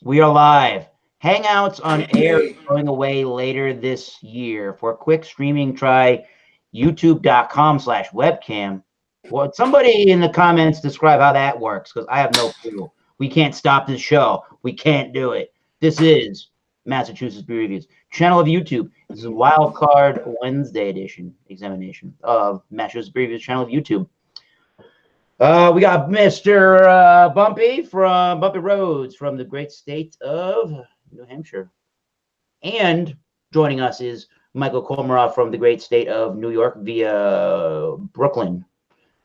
We are live. Hangouts on air is Hey, going away later this year. For quick streaming, try youtube.com/webcam. Well, somebody in the comments describe how that works because I have no clue. We can't stop this show. We can't do it. This is Massachusetts Beer Reviews channel of YouTube. This is Wild Card Wednesday edition examination of Massachusetts Beer Reviews channel of YouTube. We got Mr. Bumpy from Bumpy Roads from the great state of New Hampshire. And joining us is Michael Komarov from the great state of New York via Brooklyn.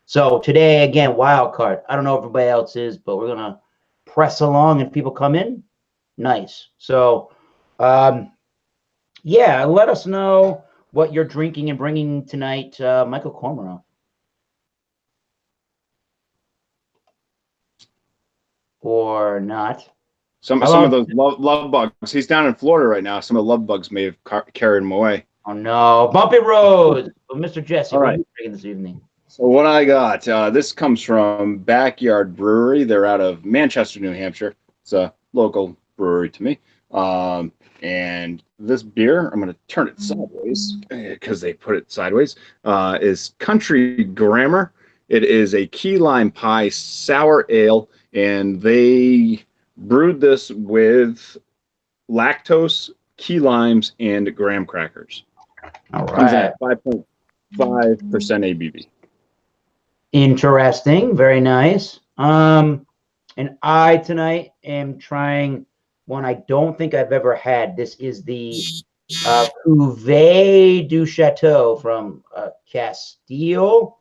So today, again, wild card. I don't know if everybody else is, but we're going to press along if people come in. Nice. So, yeah, let us know what you're drinking and bringing tonight, Michael Komarov. Or not. Some of those love bugs. He's down in Florida right now. Some of the love bugs may have carried him away. Oh no, Bumpy Road, Mr. Jesse. All What are right. you drinking this evening? So what I got, this comes from Backyard Brewery. They're out of Manchester, New Hampshire. It's a local brewery to me. And this beer, I'm going to turn it sideways because they put it sideways, is Country Grammar. It is a key lime pie sour ale, and they brewed this with lactose, key limes, and graham crackers. All Comes in right. at 5.5% ABV. Interesting. Very nice. And I tonight am trying one I don't think I've ever had. This is the Cuvée du Chateau from Castile.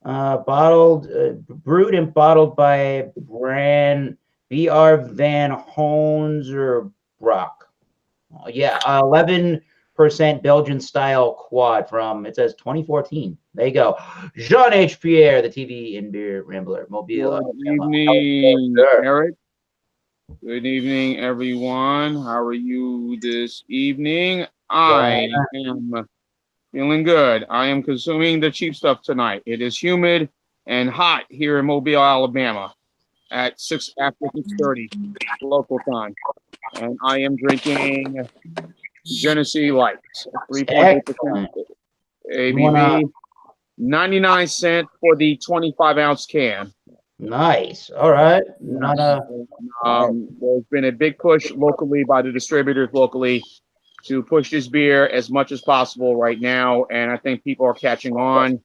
Brewed and bottled by brand B.R. Van Honserbroek. Yeah, 11% Belgian style quad from, it says 2014. There you go. Jean H. Pierre, the TV and beer rambler, Mobile. Good evening, Sure. Eric. Good evening, everyone. How are you this evening? I am feeling good. I am consuming the cheap stuff tonight. It is humid and hot here in Mobile, Alabama at after 6:30 local time. And I am drinking Genesee Light, 3.8% Excellent. ABV, 99 cents for the 25-ounce can. Nice. All right. Not a. There's been a big push locally by the distributors locally to push this beer as much as possible right now, and I think people are catching on.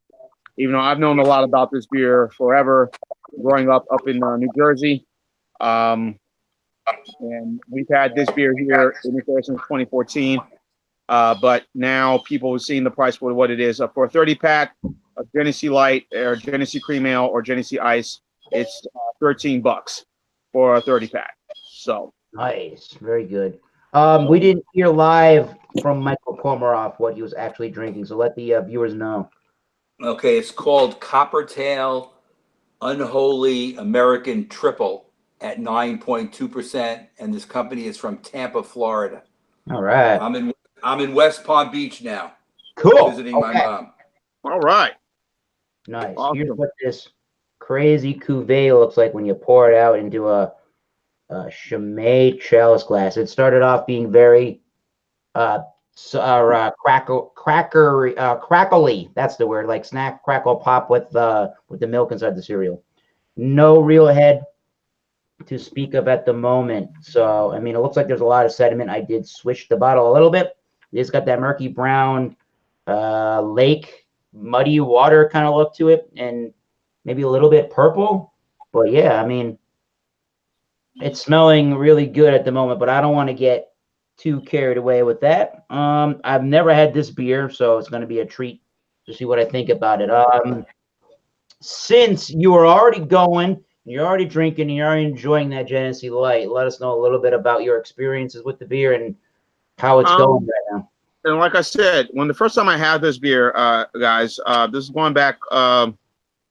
Even though I've known a lot about this beer forever, growing up in New Jersey, and we've had this beer here in this area since 2014. But now people are seeing the price for what it is. For a 30-pack of Genesee Light or Genesee Cream Ale or Genesee Ice, it's $13 for a 30-pack. So Nice. Very good. We didn't hear live from Michael Komarov what he was actually drinking, so let the viewers know. okay, it's called Coppertail Unholy American Triple at 9.2%, and this company is from Tampa, Florida. All right. I'm in West Palm Beach now, Cool. visiting my mom. all right. Nice. Awesome. Here's what this crazy cuvee looks like when you pour it out into a Chimay chalice glass. It started off being very crackly. That's the word, like snack, crackle, pop with the milk inside the cereal. No real head to speak of at the moment. So, I mean, it looks like there's a lot of sediment. I did switch the bottle a little bit. It's got that murky brown lake, muddy water kind of look to it, and maybe a little bit purple. But yeah, I mean, it's smelling really good at the moment, but I don't want to get too carried away with that. I've never had this beer, so it's going to be a treat to see what I think about it. Since you are already going, you're already drinking, and you're already enjoying that Genesee Light, let us know a little bit about your experiences with the beer and how it's going right now. And like I said, when the first time I had this beer, guys, this is going back,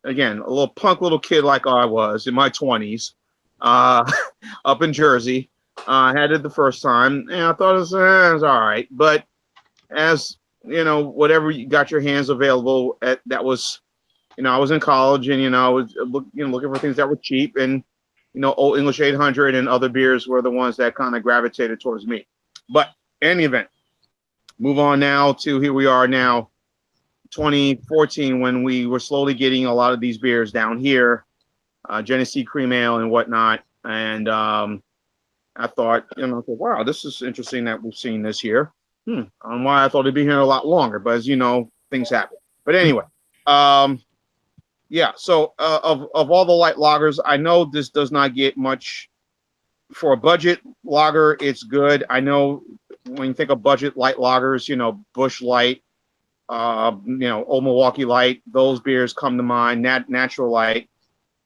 again, a little punk little kid like I was in my 20s, up in Jersey. I had it the first time, and I thought it was all right. But as you know, whatever you got your hands available at, that was, I was in college, and I was looking for things that were cheap, and Old English 800 and other beers were the ones that kind of gravitated towards me. But in any event, move on now to here we are now, 2014, when we were slowly getting a lot of these beers down here, Genesee Cream Ale and whatnot. And I thought, wow, this is interesting that we've seen this here. On why I thought it'd be here a lot longer, but as you know, things happen. But anyway, yeah. So of all the light lagers, I know this does not get much for a budget lager. It's good. I know when you think of budget light lagers, Busch Light, Old Milwaukee Light, those beers come to mind. Natural Light.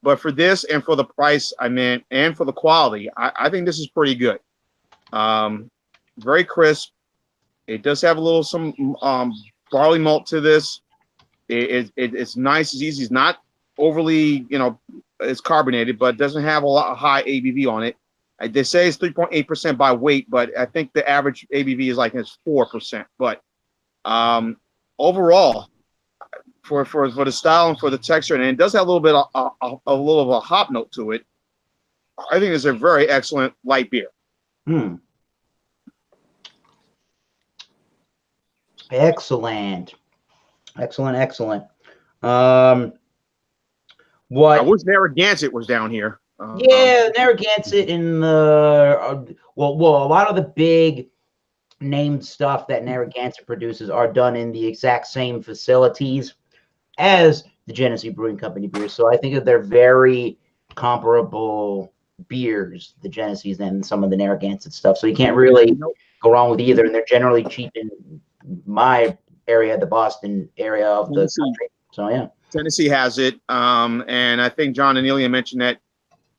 But for this and for the price, and for the quality, I think this is pretty good. Very crisp. It does have some barley malt to this. It's nice. It's easy. It's not overly, it's carbonated, but it doesn't have a lot of high ABV on it. They say it's 3.8% by weight, but I think the average ABV is it's 4%. But overall, for the style and for the texture, and it does have a little bit of a hop note to it. I think it's a very excellent light beer. Excellent. I wish Narragansett was down here. Narragansett in the a lot of the big named stuff that Narragansett produces are done in the exact same facilities as the Genesee Brewing Company beers. So I think that they're very comparable beers, the Genesees and some of the Narragansett stuff. So you can't really go wrong with either. And they're generally cheap in my area, the Boston area of the country. So yeah. Tennessee has it. And I think John Anelia mentioned that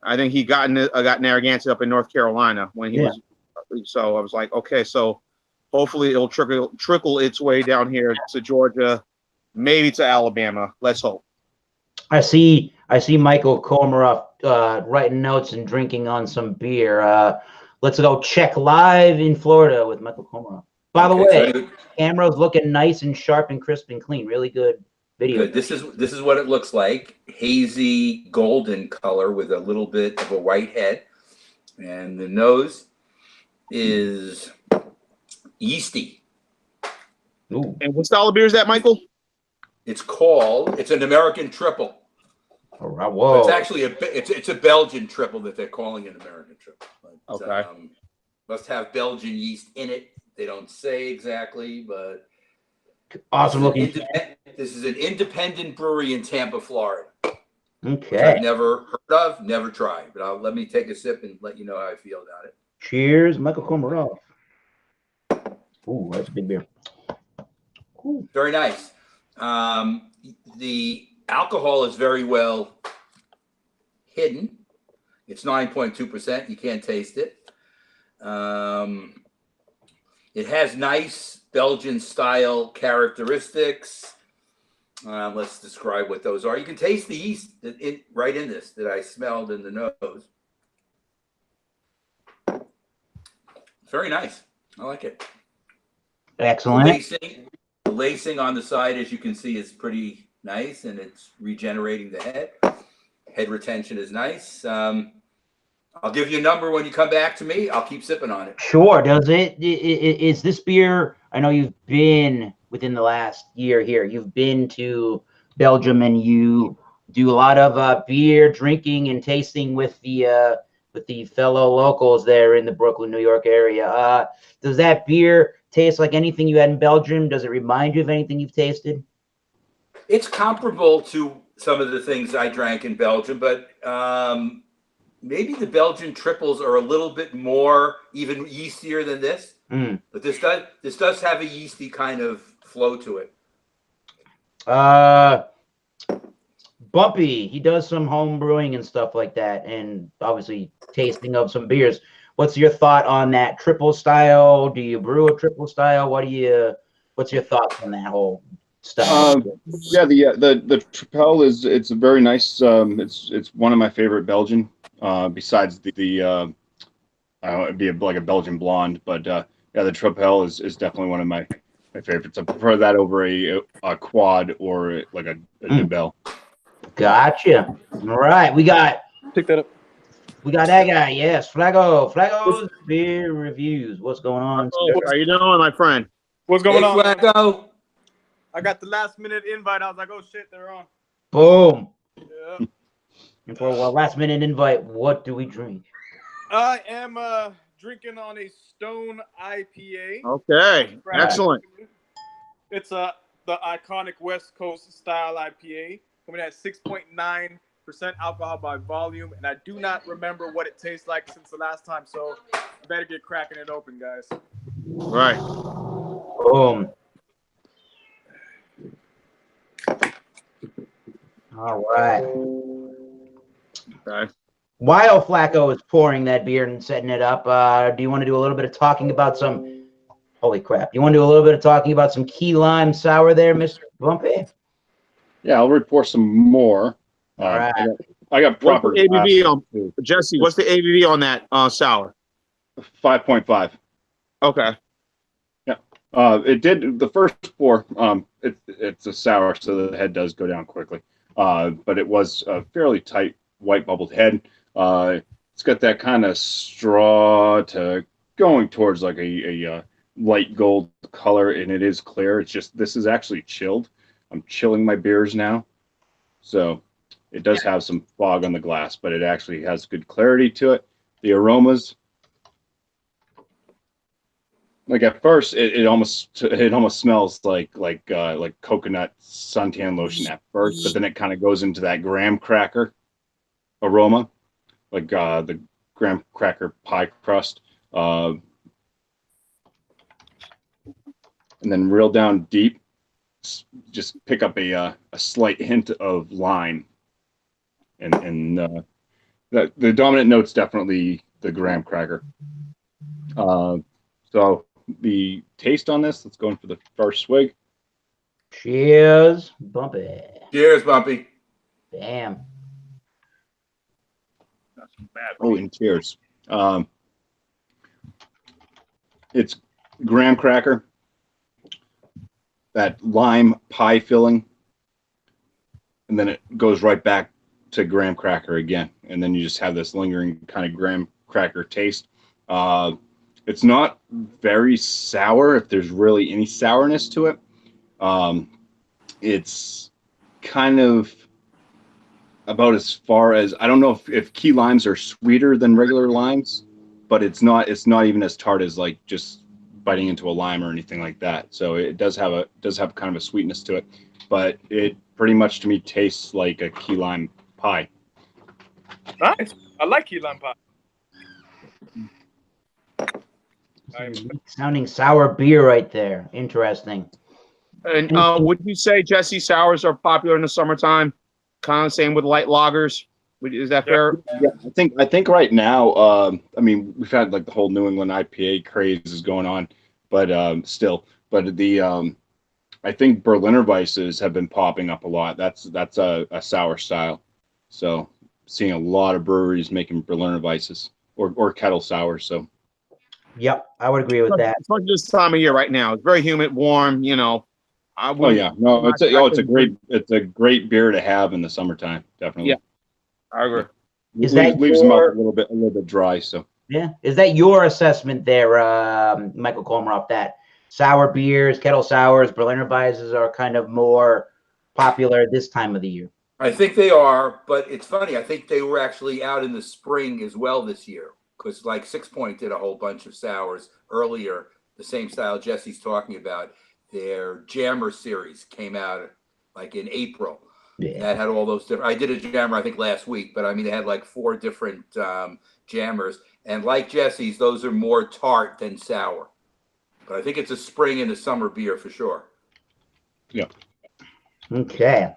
I think he got Narragansett up in North Carolina when he was. So I was like, okay, so hopefully it'll trickle its way down here to Georgia, maybe to Alabama. Let's hope. I see Michael Komarov writing notes and drinking on some beer. Let's go check live in Florida with Michael Komarov. By the way, camera's looking nice and sharp and crisp and clean. Really good video. Good. This is what it looks like. Hazy golden color with a little bit of a white head. And the nose is yeasty. Ooh. And what style of beer is that, Michael? It's an American triple. All right, whoa. It's actually it's a Belgian triple that they're calling an American triple. But, okay. Must have Belgian yeast in it. They don't say exactly, but awesome looking. This is an independent brewery in Tampa, Florida. Okay. I've never heard of, never tried, but let me take a sip and let you know how I feel about it. Cheers, Michael Komarov. Ooh, that's a big beer. Ooh. Very nice. The alcohol is very well hidden. It's 9.2%. You can't taste it. It has nice Belgian style characteristics. Let's describe what those are. You can taste the yeast right in this that I smelled in the nose. Very nice. I like it. Excellent. The lacing on the side, as you can see, is pretty nice, and it's regenerating the head. Head retention is nice. I'll give you a number when you come back to me. I'll keep sipping on it. Sure. Is this beer? I know you've been within the last year here. You've been to Belgium, and you do a lot of beer drinking and tasting with the fellow locals there in the Brooklyn, New York area. Does that beer taste like anything you had in Belgium? Does it remind you of anything you've tasted? It's comparable to some of the things I drank in Belgium, but maybe the Belgian triples are a little bit more even yeastier than this. But this does have a yeasty kind of flow to it. Bumpy, he does some home brewing and stuff like that, and obviously tasting of some beers. What's your thought on that triple style? Do you brew a triple style? What's your thoughts on that whole style? The Tripel it's a very nice. It's one of my favorite Belgian. Besides it'd be like a Belgian blonde, but the Tripel is definitely one of my favorites. I prefer that over a quad or like a Nobel. Gotcha. All right, we got. Pick that up. We got that guy. Yes, Flago. Flago's beer reviews. What's going on? Oh, how you doing, my friend? What's Hey, going on? Flacco. I got the last minute invite. I was like, oh shit, they're on. Boom. Yeah. And for a last minute invite, what do we drink? I am drinking on a Stone IPA. Okay, excellent. It's the iconic West Coast style IPA, coming at 6.9% alcohol by volume, and I do not remember what it tastes like since the last time, so I better get cracking it open, guys. Right. Boom. All right. Okay. While Flacco is pouring that beer and setting it up, do you want to do a little bit of talking about some? Holy crap! You want to do a little bit of talking about some key lime sour there, Mr. Bumpy? Yeah, I'll report some more. All right. I got What's proper the ABV on too. Jesse? What's the ABV on that sour? 5.5. Okay. It did the first pour. It's a sour, so the head does go down quickly. But it was a fairly tight white bubbled head. It's got that kind of straw to going towards like a light gold color, and it is clear. It's just this is actually chilled. I'm chilling my beers now, so it does have some fog on the glass, but it actually has good clarity to it. The aromas. Like at first, it almost smells like coconut suntan lotion at first, but then it kind of goes into that graham cracker aroma, like the graham cracker pie crust, and then real down deep, just pick up a slight hint of lime, and the dominant note's definitely the graham cracker. So the taste on this, let's go in for the first swig. Cheers, Bumpy. Cheers, Bumpy. Damn. Oh, and cheers. It's graham cracker, that lime pie filling, and then it goes right back to graham cracker again. And then you just have this lingering kind of graham cracker taste. It's not very sour, if there's really any sourness to it. It's kind of about as far as, I don't know if key limes are sweeter than regular limes, but it's not even as tart as like just biting into a lime or anything like that. So it does have kind of a sweetness to it, but it pretty much to me tastes like a key lime pie. Nice. I like key lime pie. Sounding sour beer right there. Interesting. And would you say, Jesse, sours are popular in the summertime? Kind of same with light lagers. Is that fair? Yeah, I think right now, I mean, we've had like the whole New England IPA craze is going on, but still, but the I think Berliner Weisses have been popping up a lot. That's a sour style. So seeing a lot of breweries making Berliner Weisses or kettle sours. So. Yep, I would agree with that. Especially this time of year right now. It's very humid, warm, you know. Oh yeah, no, it's a great beer to have in the summertime, definitely. Yeah, I agree. Leaves them out a little bit dry. So yeah, is that your assessment there, Michael Komaroff? That sour beers, kettle sours, Berliner Weisses are kind of more popular this time of the year. I think they are, but it's funny. I think they were actually out in the spring as well this year, because like 6 Point did a whole bunch of sours earlier, the same style Jesse's talking about. Their Jammer series came out like in April. Yeah. That had all those different. I did a Jammer I think last week, but I mean they had like 4 different Jammers, and like Jesse's, those are more tart than sour. But I think it's a spring and a summer beer for sure. Yeah. Okay.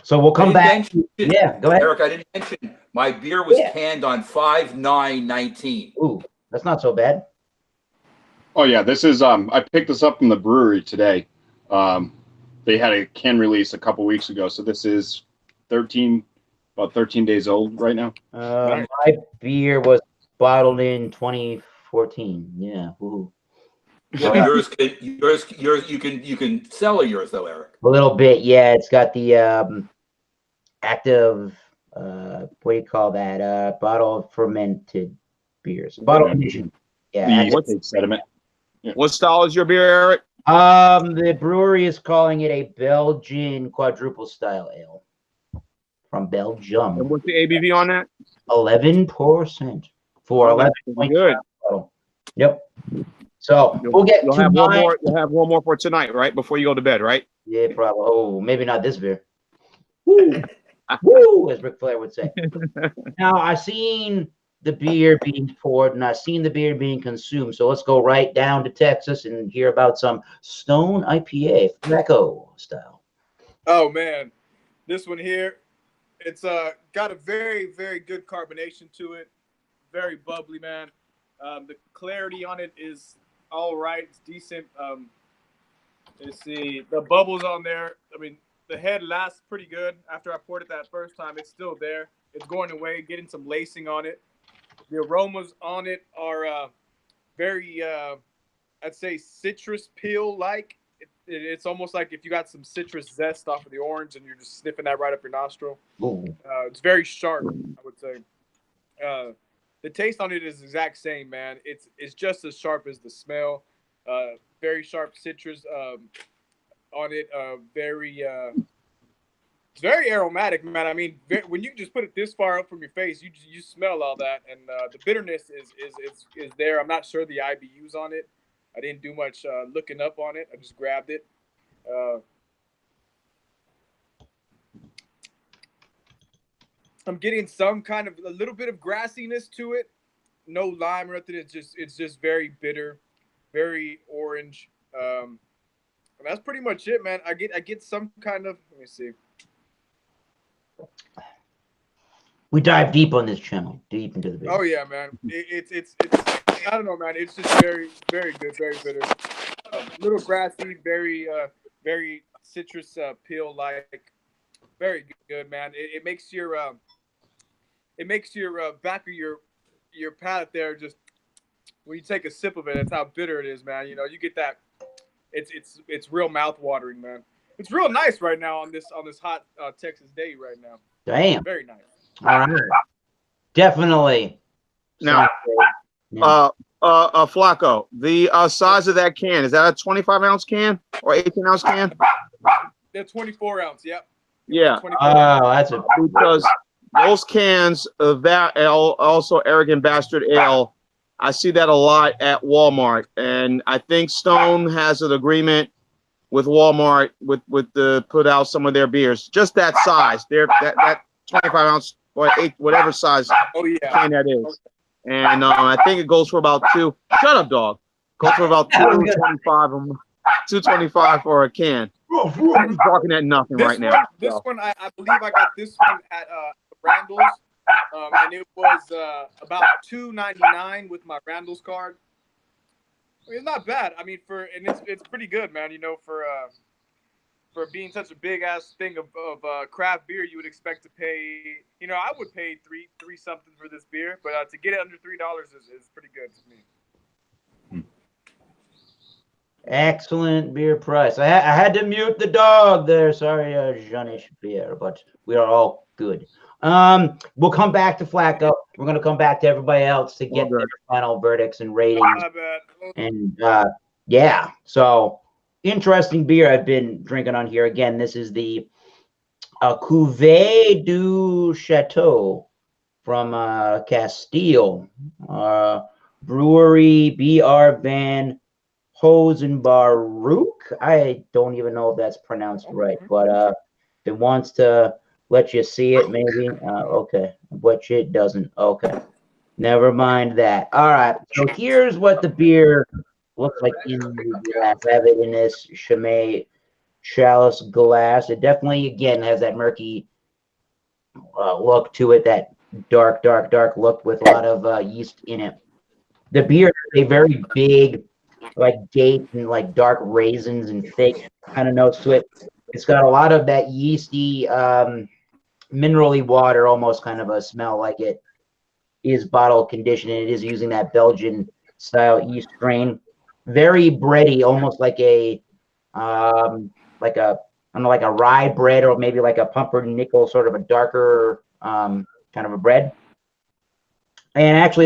So we'll come back. Yeah, go ahead. Eric, I didn't mention my beer was canned on 5/9/19. Ooh, that's not so bad. Oh yeah, this is I picked this up from the brewery today. They had a can release a couple weeks ago, so this is about 13 days old right now. My beer was bottled in 2014. Yeah. Ooh. Well, you can sell yours though, Eric. A little bit, yeah. It's got the active what do you call that? Bottle of fermented beers. Bottle conditioned. Yeah. The What's- sediment. What style is your beer, Eric? The brewery is calling it a Belgian quadruple style ale from And Belgium. what's the ABV on that? 11% for Oh, 11 that's pretty good. bottle. Yep. So we'll get You'll to have one mine. more. You'll have one more for tonight, right? Before you go to bed, right? Yeah, probably. Oh, maybe not this beer. Woo, woo, as Ric Flair would say. Now I've seen the beer being poured, and I've seen the beer being consumed. So let's go right down to Texas and hear about some Stone IPA, Flacco style. Oh man, this one here, it's got a very, very good carbonation to it. Very bubbly, man. The clarity on it is all right. It's decent. Let's see, the bubbles on there. I mean, the head lasts pretty good. After I poured it that first time, it's still there. It's going away, getting some lacing on it. The aromas on it are very, I'd say, citrus peel-like. It's almost like if you got some citrus zest off of the orange and you're just sniffing that right up your nostril. Ooh. It's very sharp, I would say. The taste on it is the exact same, man. It's just as sharp as the smell. Very sharp citrus on it. It's very aromatic, man. I mean, when you just put it this far up from your face, you smell all that, and the bitterness is there. I'm not sure the IBUs on it. I didn't do much looking up on it. I just grabbed it. I'm getting some kind of a little bit of grassiness to it. No lime or nothing. It's just very bitter, very orange. And that's pretty much it, man. I get some kind of. Let me see. We dive deep on this channel, deep into the beer. Oh yeah, man. It's I don't know, man. It's just very, very good, very bitter. Little grassy, very citrus peel like. Very good, man. It makes your back of your palate there just when you take a sip of it. That's how bitter it is, man. You know, you get that. It's real mouth watering, man. It's real nice right now on this hot Texas day right now. Damn. Very nice. All right. Definitely. Now, Flacco, the size of that can, is that a 25-ounce can or 18-ounce can? They're 24 ounce. Yep. Yeah. 24 Oh, that's a Because those cans of that ale, also Arrogant Bastard Ale, I see that a lot at Walmart, and I think Stone has an agreement with Walmart with the put out some of their beers, just that size. That 25-ounce or 8 whatever size Oh yeah. can that is, and I think it goes for about two. Shut up, dog. Goes for about 225 for a can. I'm talking at nothing right now. This one, I believe I got this one at Randall's, and it was about $2.99 with my Randall's card. I mean, it's not bad. I mean, it's pretty good, man. You know, for being such a big ass thing of craft beer, you would expect to pay. You know, I would pay three something for this beer, but to get it under $3 is pretty good to me. excellent beer price. I had to mute the dog there. Sorry, Jean Pierre, but we are all good. We'll come back to Flacco. We're going to come back to everybody else to get their final verdicts and ratings. Not bad. And yeah, so interesting beer I've been drinking on here. Again, this is the Cuvée du Chateau from Castile Brewery, B.R. Van Hosenbaruch. I don't even know if that's pronounced right, but if it wants to let you see it, maybe. Okay, which it doesn't. Okay, never mind that. All right, so here's what the beer looks like in the glass. I have it in this Chimay chalice glass. It definitely, again, has that murky look to it, that dark look with a lot of yeast in it. The beer is a very big, like date and like dark raisins and thick kind of notes to it. It's got a lot of that yeasty, minerally water, almost kind of a smell, like it is bottle conditioned, and it is using that Belgian style yeast strain. Very bready, almost like a I don't know, like a rye bread, or maybe like a pumpernickel, sort of a darker kind of a bread. And actually,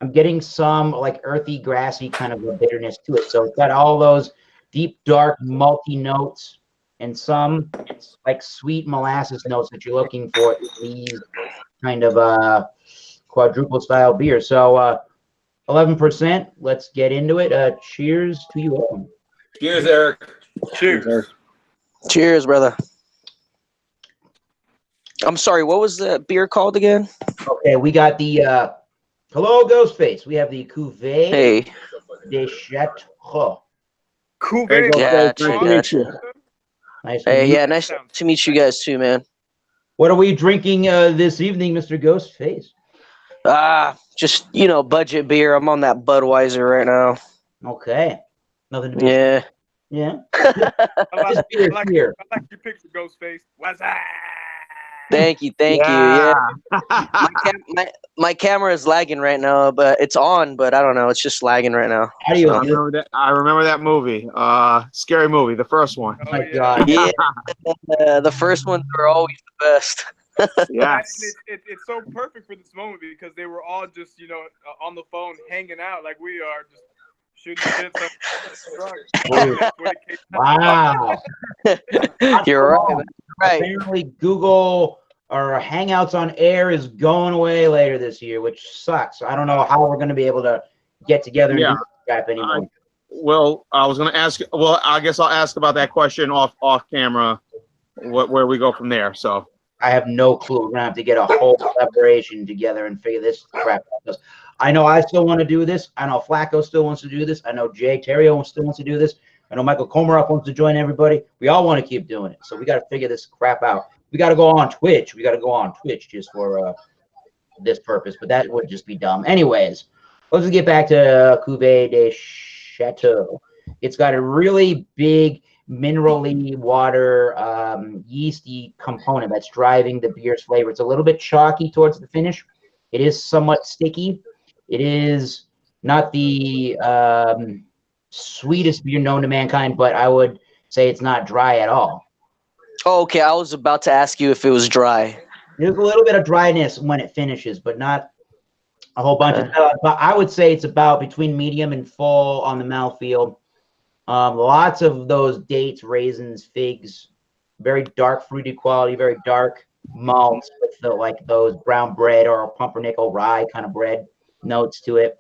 I'm getting some like earthy, grassy kind of a bitterness to it. So it's got all those deep, dark, malty notes and some like sweet molasses notes that you're looking for in these kind of quadruple style beer. So 11%. Let's get into it. Cheers to you all. Cheers, Eric. Cheers. Cheers, brother. I'm sorry, what was the beer called again? Okay, we got the hello, Ghostface. We have the Cuvée Hey. de Chateau. Cuvée. Gotcha, Nice to meet gotcha. Nice to Hey, meet you. yeah, nice to meet you guys too, man. What are we drinking this evening, Mr. Ghostface? Just, budget beer. I'm on that Budweiser right now. Okay. Nothing to be. Yeah. Yeah. I Just beer, like beer. your picture, Ghostface. What's that? Thank you. Yeah. My camera is lagging right now, but it's on, but I don't know. It's just lagging right now. How do you? I remember that movie. Scary movie, the first one. Oh my God. Yeah. The first ones are always the best. Yes. And it's so perfect for this moment because they were all just, on the phone hanging out like we are, just shooting shit. Wow. You're right. Man. Right. Apparently, Google or Hangouts on Air is going away later this year, which sucks. I don't know how we're going to be able to get together and do Skype anymore. Well, I was going to ask. Well, I guess I'll ask about that question off camera. Where we go from there. So I have no clue. We're gonna have to get a whole collaboration together and figure this crap out. I know I still want to do this. I know Flacco still wants to do this. I know Jay Terrio still wants to do this. I know Michael Komarov wants to join everybody. We all want to keep doing it. So we got to figure this crap out. We got to go on Twitch. We got to go on Twitch just for this purpose. But that would just be dumb. Anyways, let's get back to Cuvée de Chateau. It's got a really big minerally water yeasty component that's driving the beer's flavor. It's a little bit chalky towards the finish. It is somewhat sticky. It is not the sweetest beer known to mankind, but I would say it's not dry at all. Oh, okay. I was about to ask you if it was dry. There's a little bit of dryness when it finishes, but not a whole bunch but I would say it's about between medium and full on the mouthfeel. Lots of those dates, raisins, figs, very dark fruity quality, very dark malts with those brown bread or pumpernickel rye kind of bread notes to it.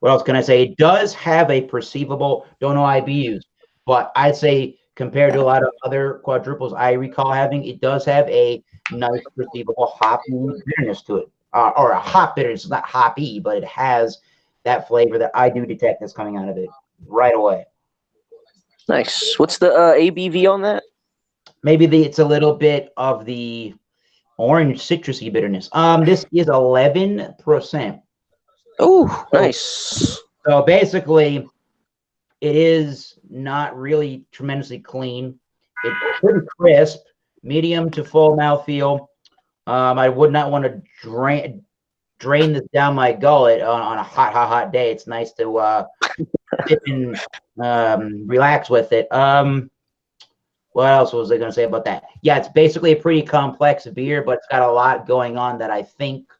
What else can I say? It does have a perceivable, don't know IBUs, but I'd say compared to a lot of other quadruples I recall having, it does have a nice perceivable hoppy bitterness to it, or a hop bitterness. It's not hoppy, but it has that flavor that I do detect that's coming out of it right away. Nice. What's the ABV on that? Maybe it's a little bit of the orange citrusy bitterness. This is 11%. Oh, nice. So basically, it is not really tremendously clean. It's pretty crisp, medium to full mouthfeel. I would not want to drain this down my gullet on a hot day. It's nice to dip and relax with it. What else was I going to say about that? Yeah, it's basically a pretty complex beer, but it's got a lot going on that I think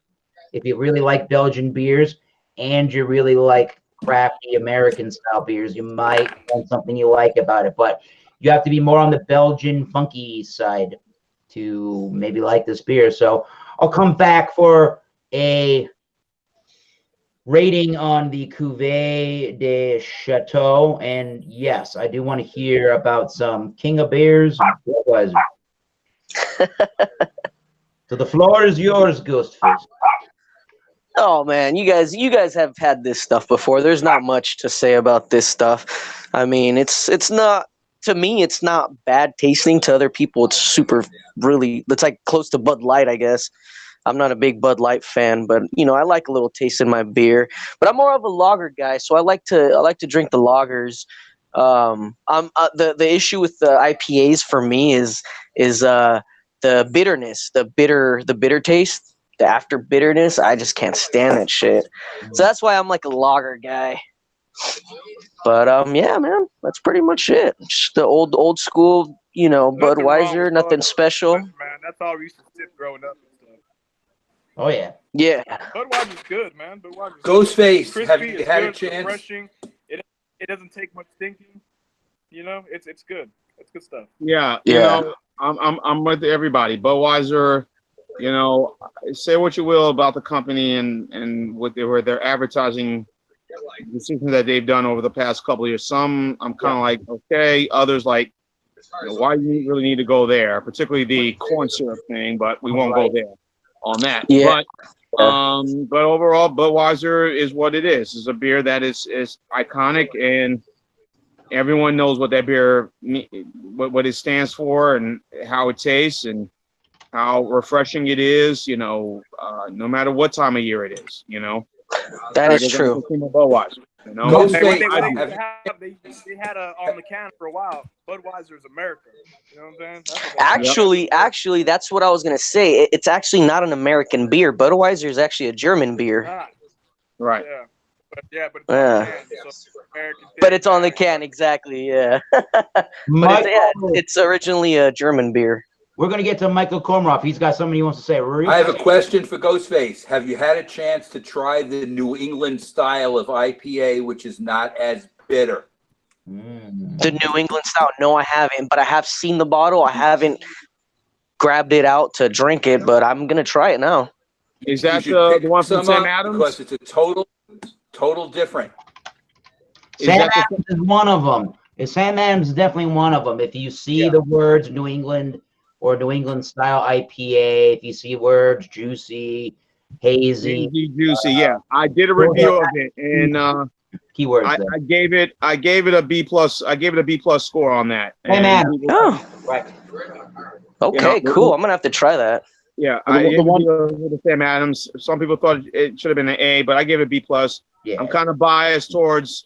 if you really like Belgian beers and you really like crafty American style beers, you might find something you like about it. But you have to be more on the Belgian funky side to maybe like this beer. So I'll come back for a rating on the Cuvée de Chateau, and yes, I do want to hear about some King of Beers. So the floor is yours, Ghostface. Oh man, you guys have had this stuff before. There's not much to say about this stuff. I mean, it's not, to me, it's not bad tasting. To other people, it's it's like close to Bud Light, I guess. I'm not a big Bud Light fan, but I like a little taste in my beer. But I'm more of a lager guy, so I like to drink the lagers. The issue with the IPAs for me is the bitterness, the bitter taste, the after bitterness. I just can't stand that shit. So that's why I'm like a lager guy. But yeah, man, that's pretty much it. Just the old school, Nothing wrong Budweiser, with nothing Bud, special. man. That's all we used to sip growing up and stuff. Oh yeah. Yeah. Budweiser's good, man. Budweiser's Ghostface, crispy, have you it's had a good, chance? refreshing. It doesn't take much thinking. It's good. It's good stuff. Yeah, Yeah. I'm with everybody. Budweiser, say what you will about the company and what their advertising decisions that they've done over the past couple of years. Some I'm kind of like, okay. Others like, why do you really need to go there? Particularly the corn syrup thing, but we won't go there on that. Yeah. But overall, Budweiser is what it is. It's a beer that is iconic, and everyone knows what that beer, what it stands for, and how it tastes, and how refreshing it is. No matter what time of year it is. That is true. Budweiser. Ghostface, They had a on the can for a while. Budweiser's America. You know what I'm saying? Actually, that's what I was gonna say. It's actually not an American beer. Budweiser is actually a German beer. Right. Yeah. But it's on the can, so American But it's on the can, exactly. Yeah. But it's originally a German beer. We're gonna get to Michael Komarov. He's got something he wants to say. I have a question for Ghostface. Have you had a chance to try the New England style of IPA, which is not as bitter? The New England style? No, I haven't. But I have seen the bottle. I haven't grabbed it out to drink it, but I'm gonna try it now. Is that You should the pick one from some Sam up Adams? Because it's a total different. Sam Adams is one of them. Sam Adams is definitely one of them. If you see the words New England or New England style IPA, if you see words juicy, hazy, juicy, yeah. I did a review of it, and keywords. I gave it a B plus. I gave it a B plus score on that. Sam Adams. Oh, Right. okay, cool. I'm gonna have to try that. Yeah, The one- with Sam Adams. Some people thought it should have been an A, but I gave it a B plus. Yeah. I'm kind of biased towards,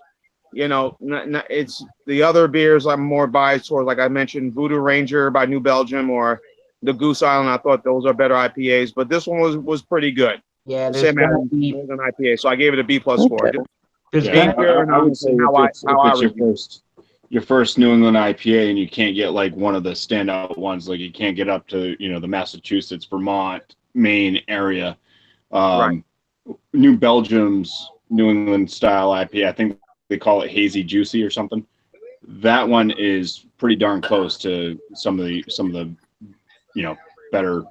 it's the other beers. I'm more biased towards, like I mentioned, Voodoo Ranger by New Belgium or the Goose Island. I thought those are better IPAs, but this one was pretty good. Yeah, there's Sam gonna Adams be, was an IPA, so I gave it a B plus score. there's Yeah, gonna I would say if it's your first New England IPA and you can't get like one of the standout ones, like you can't get up to the Massachusetts, Vermont, Maine area. Right. New Belgium's New England style IPA, I think they call it hazy juicy or something. That one is pretty darn close to some of the better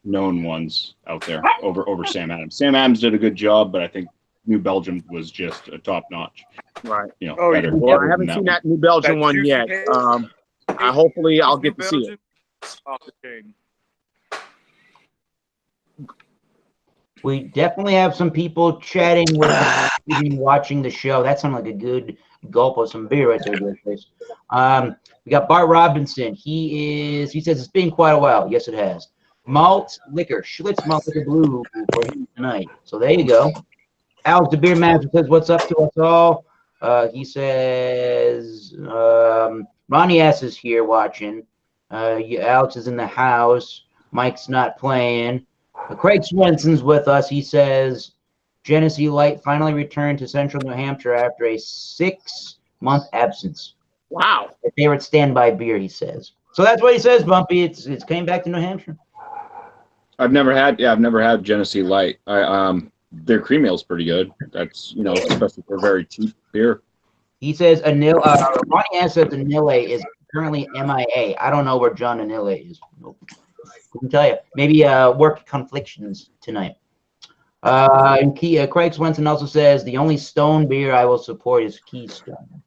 known ones out there over Sam Adams. Sam Adams did a good job, but I think New Belgium was just a top notch. Right. Better. Well, I haven't seen that New Belgium one juicy yet. taste. Hopefully I'll get to see it. Off the chain. We definitely have some people chatting with us, even watching the show. That sounded like a good gulp of some beer right there, Chris. We got Bart Robinson. He says it's been quite a while. Yes, it has. Malt liquor, Schlitz Malt Liquor Blue for him tonight. So there you go. Alex the Beer Master says, "What's up to us all?" He says, Ronnie S is here watching. Alex is in the house. Mike's not playing. Craig Swenson's with us. He says, Genesee Light finally returned to Central New Hampshire after a 6-month absence. Wow. A favorite standby beer, he says. So that's what he says, Bumpy. It's came back to New Hampshire. I've never had Genesee Light. Their cream ale's pretty good. That's especially for very cheap beer. He says Ronnie S says Anile is currently MIA. I don't know where John Anile is. Nope. Couldn't tell you. Maybe work conflictions tonight. And Craig Swenson also says the only Stone beer I will support is Keystone.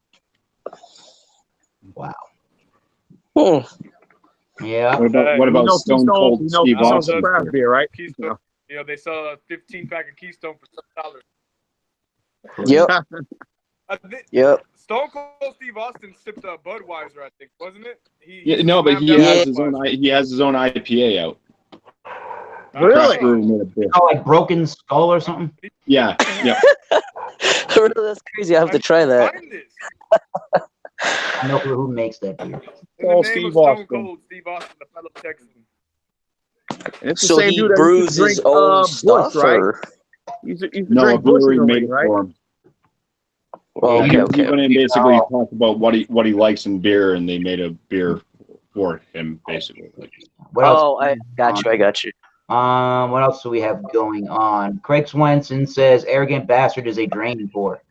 Wow. Hmm. Yeah. What about Stone Cold Steve Austin? Craft beer, right? Keystone. They sell a 15-pack of Keystone for $7. Yep. Yep. Stone Cold Steve Austin sipped a Budweiser, I think, wasn't it? But he has his own IPA out. Really? Oh, like Broken Skull or something? Yeah. That's crazy. I have to try that. I know who makes that beer. Steve Austin, the fellow Texan. So he brews his own stuff, right? or? He's No, a brewery made it for him. Well, Yeah, okay, He okay. went in basically talked about what he likes in beer, and they made a beer for him basically. Like, What else? Oh, I got you. I got you. What else do we have going on? Craig Swenson says arrogant bastard is a draining port.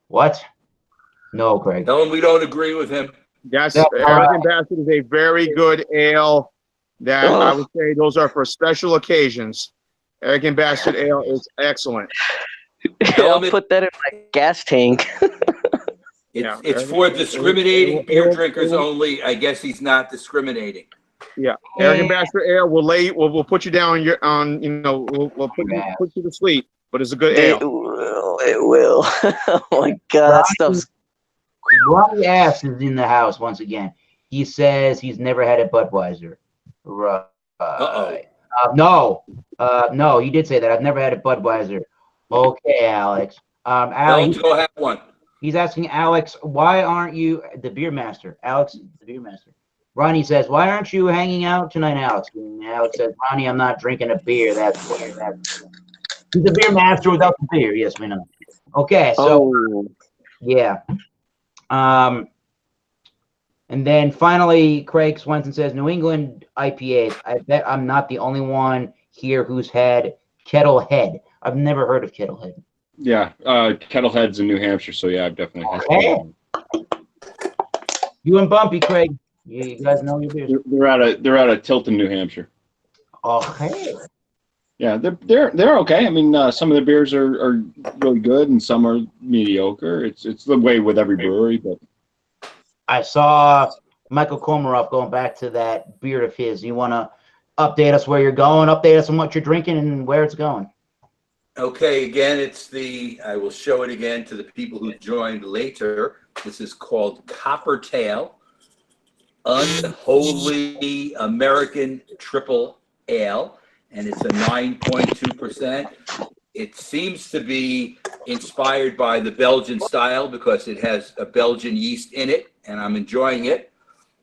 What? No, Craig. Tell him we don't agree with him. Yes, Yeah, Arrogant Bastard is a very good ale that I would say those are for special occasions. Arrogant Bastard ale is excellent. I'll put that in my gas tank. It's for discriminating beer drinkers only. I guess he's not discriminating. Yeah, Arrogant Bastard ale we'll put you down we'll put you to sleep, but it's a good ale. It will. Oh my god, that stuff's Ronnie Ass is in the house once again. He says he's never had a Budweiser. Right. No, he did say that. I've never had a Budweiser. Okay, Alex. Alex, Go have one. he's asking Alex, why aren't you the beer master? Alex, the beer master. Ronnie says, why aren't you hanging out tonight, Alex? And Alex says, Ronnie, I'm not drinking a beer. That's he's a beer master without the beer. Yes, we know. Okay, so yeah. And then finally, Craig Swenson says, New England IPAs. I bet I'm not the only one here who's had Kettlehead. I've never heard of Kettlehead. yeah, Kettlehead's in New Hampshire, so yeah, I've definitely had Kettlehead. You and Bumpy, Craig. You guys know your beers. They're out of Tilton, New Hampshire. Okay. Yeah, they're okay. I mean, some of the beers are really good, and some are mediocre. It's the way with every brewery, but I saw Michael Komarov going back to that beer of his. You want to update us where you're going, update us on what you're drinking and where it's going. Okay, again, I will show it again to the people who joined later. This is called Coppertail, Unholy American Triple Ale, and it's a 9.2%. It seems to be inspired by the Belgian style because it has a Belgian yeast in it, and I'm enjoying it.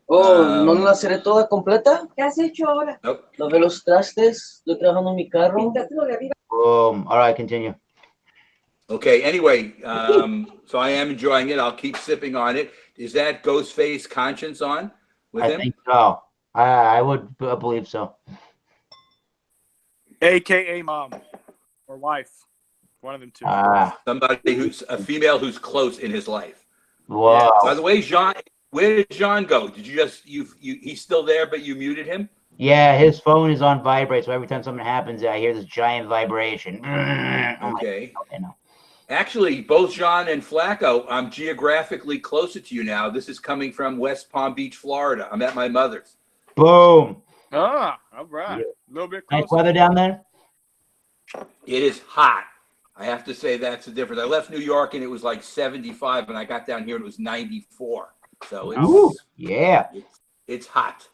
¿No la seré toda completa? ¿Qué has hecho ahora? Lavé los trastes, estoy trabajando en mi carro. Pintátelo de arriba. All right, continue. Okay, anyway, so I am enjoying it. I'll keep sipping on it. Is that Ghostface Conscience on with I him? think so. I would believe so. AKA mom or wife. One of them two. Somebody who's a female who's close in his life. Wow. By the way, Jean, where did Jean go? Did you just he's still there, but you muted him? Yeah, his phone is on vibrate, so every time something happens, I hear this giant vibration. Okay. Okay, no. Actually, both Jean and Flacco, I'm geographically closer to you now. This is coming from West Palm Beach, Florida. I'm at my mother's. Boom. All right. Yeah. A little bit Nice closer. weather down there? It is hot. I have to say that's the difference. I left New York and it was like 75, and I got down here and it was 94. So Ooh, yeah. it's hot.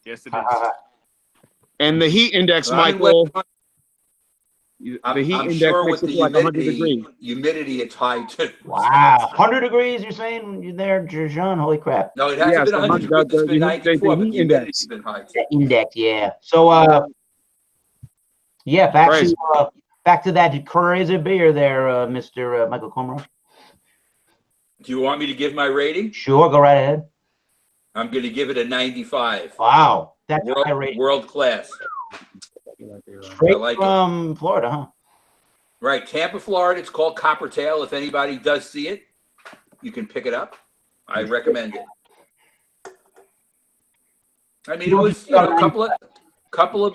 Yes, it is. And the heat index, I'm in Michael, West- the I'm heat index sure makes with it the like 100 degrees. humidity, it's high too. Wow. 100 degrees, you're saying you're there, Jean? Holy crap. No, it hasn't Yes, been the 100 hun- degrees. It's been the 94, but heat the humidity's index. been high too. That index, yeah. So, yeah, back to that crazy beer there, Mr. Michael Komarov. Do you want me to give my rating? Sure, go right ahead. I'm going to give it a 95. Wow. That's high rating. World class. Straight I like from Florida, huh? Right, Tampa, Florida. It's called Coppertail. If anybody does see it, you can pick it up. I recommend it. I mean, it was a couple of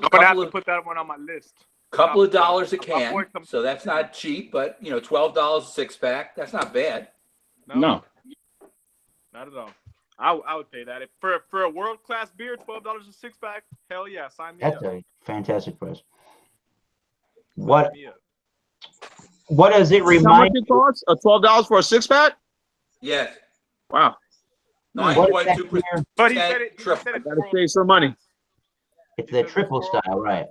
I'm gonna have to put that one on my list. couple of dollars a I'll can, point them- so that's not cheap. But $12 a 6-pack. That's not bad. No. Not at all. I would pay that. For a world class beer, $12 a 6-pack. Hell yeah, sign me That's up. a fantastic price. Sign What me up. does it How much remind it costs? $12 for a 6-pack? Yes, Wow, what is that 9.2%. beer? But he said it. He Triple. said it's gotta world- save some money. It's the triple style, right?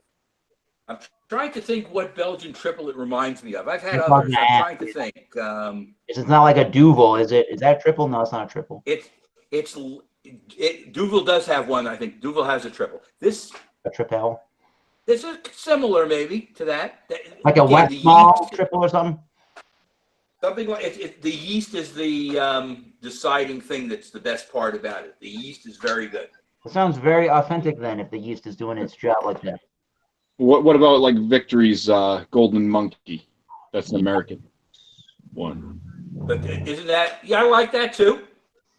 I'm trying to think what Belgian triple it reminds me of. I've had It's others. not I'm that. trying to think. It's not like a Duvel, is it? Is that triple? No, it's not a triple. Duvel does have one. I think Duvel has a triple. This A triple. is a similar maybe to that. Like a Again, wet the small yeast- triple or something? Something like the yeast is the deciding thing that's the best part about it. The yeast is very good. It sounds very authentic then if the yeast is doing its job like that. What about like Victory's Golden Monkey? That's an American one. But isn't that? Yeah, I like that too.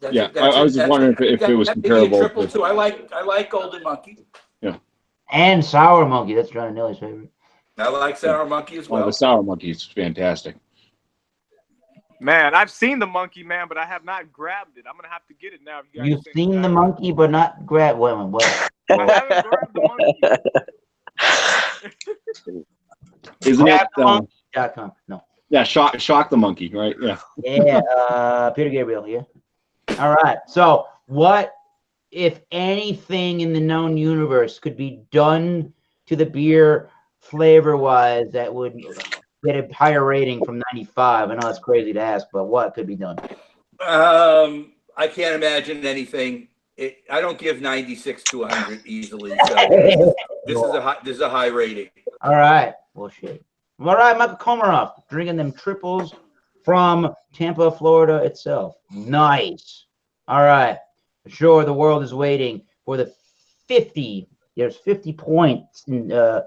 I was just wondering if it was comparable. Maybe a triple too. I like Golden Monkey. Yeah. And Sour Monkey. That's Johnny Nilly's favorite. I like Sour Monkey as well. The Sour Monkey is fantastic. Man, I've seen the monkey, man, but I have not grabbed it. I'm gonna have to get it now. If you guys You've think seen that. the monkey, but not grab women. What? I haven't grabbed the monkey. Isn't it? .com. No. Yeah, shock the monkey, right? Yeah. Yeah, Peter Gabriel, yeah. All right. So, what, if anything in the known universe, could be done to the beer flavor-wise that would get a higher rating from 95? I know that's crazy to ask, but what could be done? I can't imagine anything. I don't give 96 to 100 easily. So this is a high rating. All right. Bullshit. All right, Michael Komarov, drinking them triples from Tampa, Florida itself. Nice. All right. Sure, the world is waiting for the 50. There's 50 points to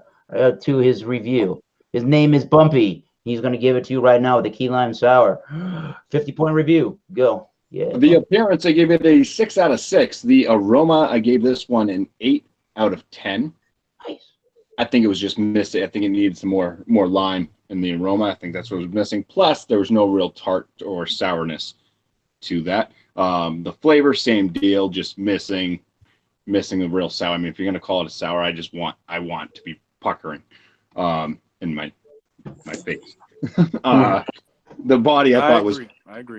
his review. His name is Bumpy. He's going to give it to you right now with a key lime sour. 50-point review. Go. Yeah. The appearance, I gave it a 6 out of 6. The aroma, I gave this one an 8 out of 10. Nice. I think it was just missing. I think it needed some more lime in the aroma. I think that's what was missing. Plus, there was no real tart or sourness to that. The flavor, same deal, just missing the real sour. I mean, if you're gonna call it a sour, I want to be puckering in my face. The body I thought was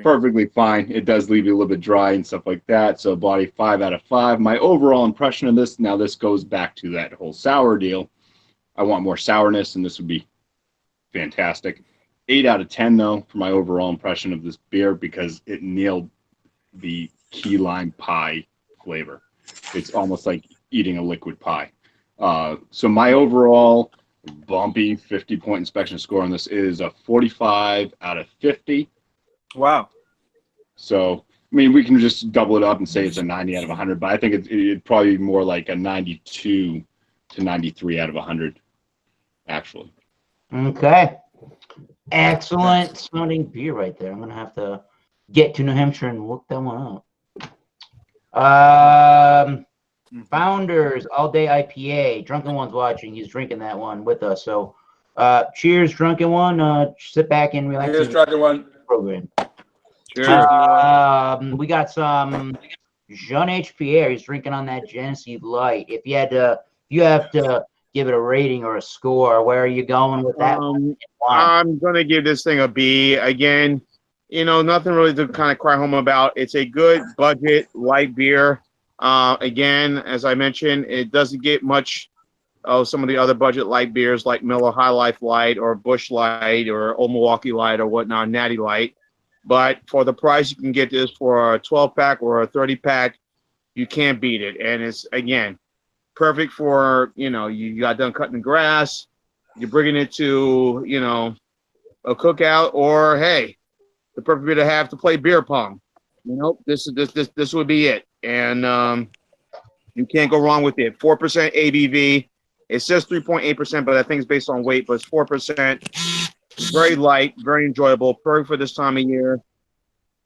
perfectly fine. It does leave you a little bit dry and stuff like that. So body 5 out of 5. My overall impression of this, now this goes back to that whole sour deal. I want more sourness, and this would be fantastic. 8 out of 10 though for my overall impression of this beer, because it nailed the key lime pie flavor. It's almost like eating a liquid pie. So my overall Bumpy 50-point inspection score on this is a 45 out of 50. Wow. So, I mean, we can just double it up and say it's a 90 out of 100, but I think it'd probably be more like a 92 to 93 out of 100, actually. Okay. Excellent sounding beer right there. I'm going to have to get to New Hampshire and look that one up. Founders All Day IPA. Drunken One's watching. He's drinking that one with us. So, cheers, Drunken One. Sit back and relax. Cheers, Drunken One. Program. Cheers. We got some Jean H. Pierre. He's drinking on that Genesee Light. If you have to give it a rating or a score, where are you going with that one? I'm gonna give this thing a B. Again, nothing really to kind of cry home about. It's a good budget light beer. Again, as I mentioned, it doesn't get much of some of the other budget light beers like Miller High Life Light or Busch Light or Old Milwaukee Light or whatnot, Natty Light. But for the price you can get this for a 12-pack or a 30-pack, you can't beat it. And it's, again, perfect for, you got done cutting the grass, you're bringing it to, a cookout, or, hey, the perfect beer to have to play beer pong. This would be it. And you can't go wrong with it. 4% ABV. It says 3.8%, but I think it's based on weight, but it's 4%. Very light, very enjoyable. Perfect for this time of year.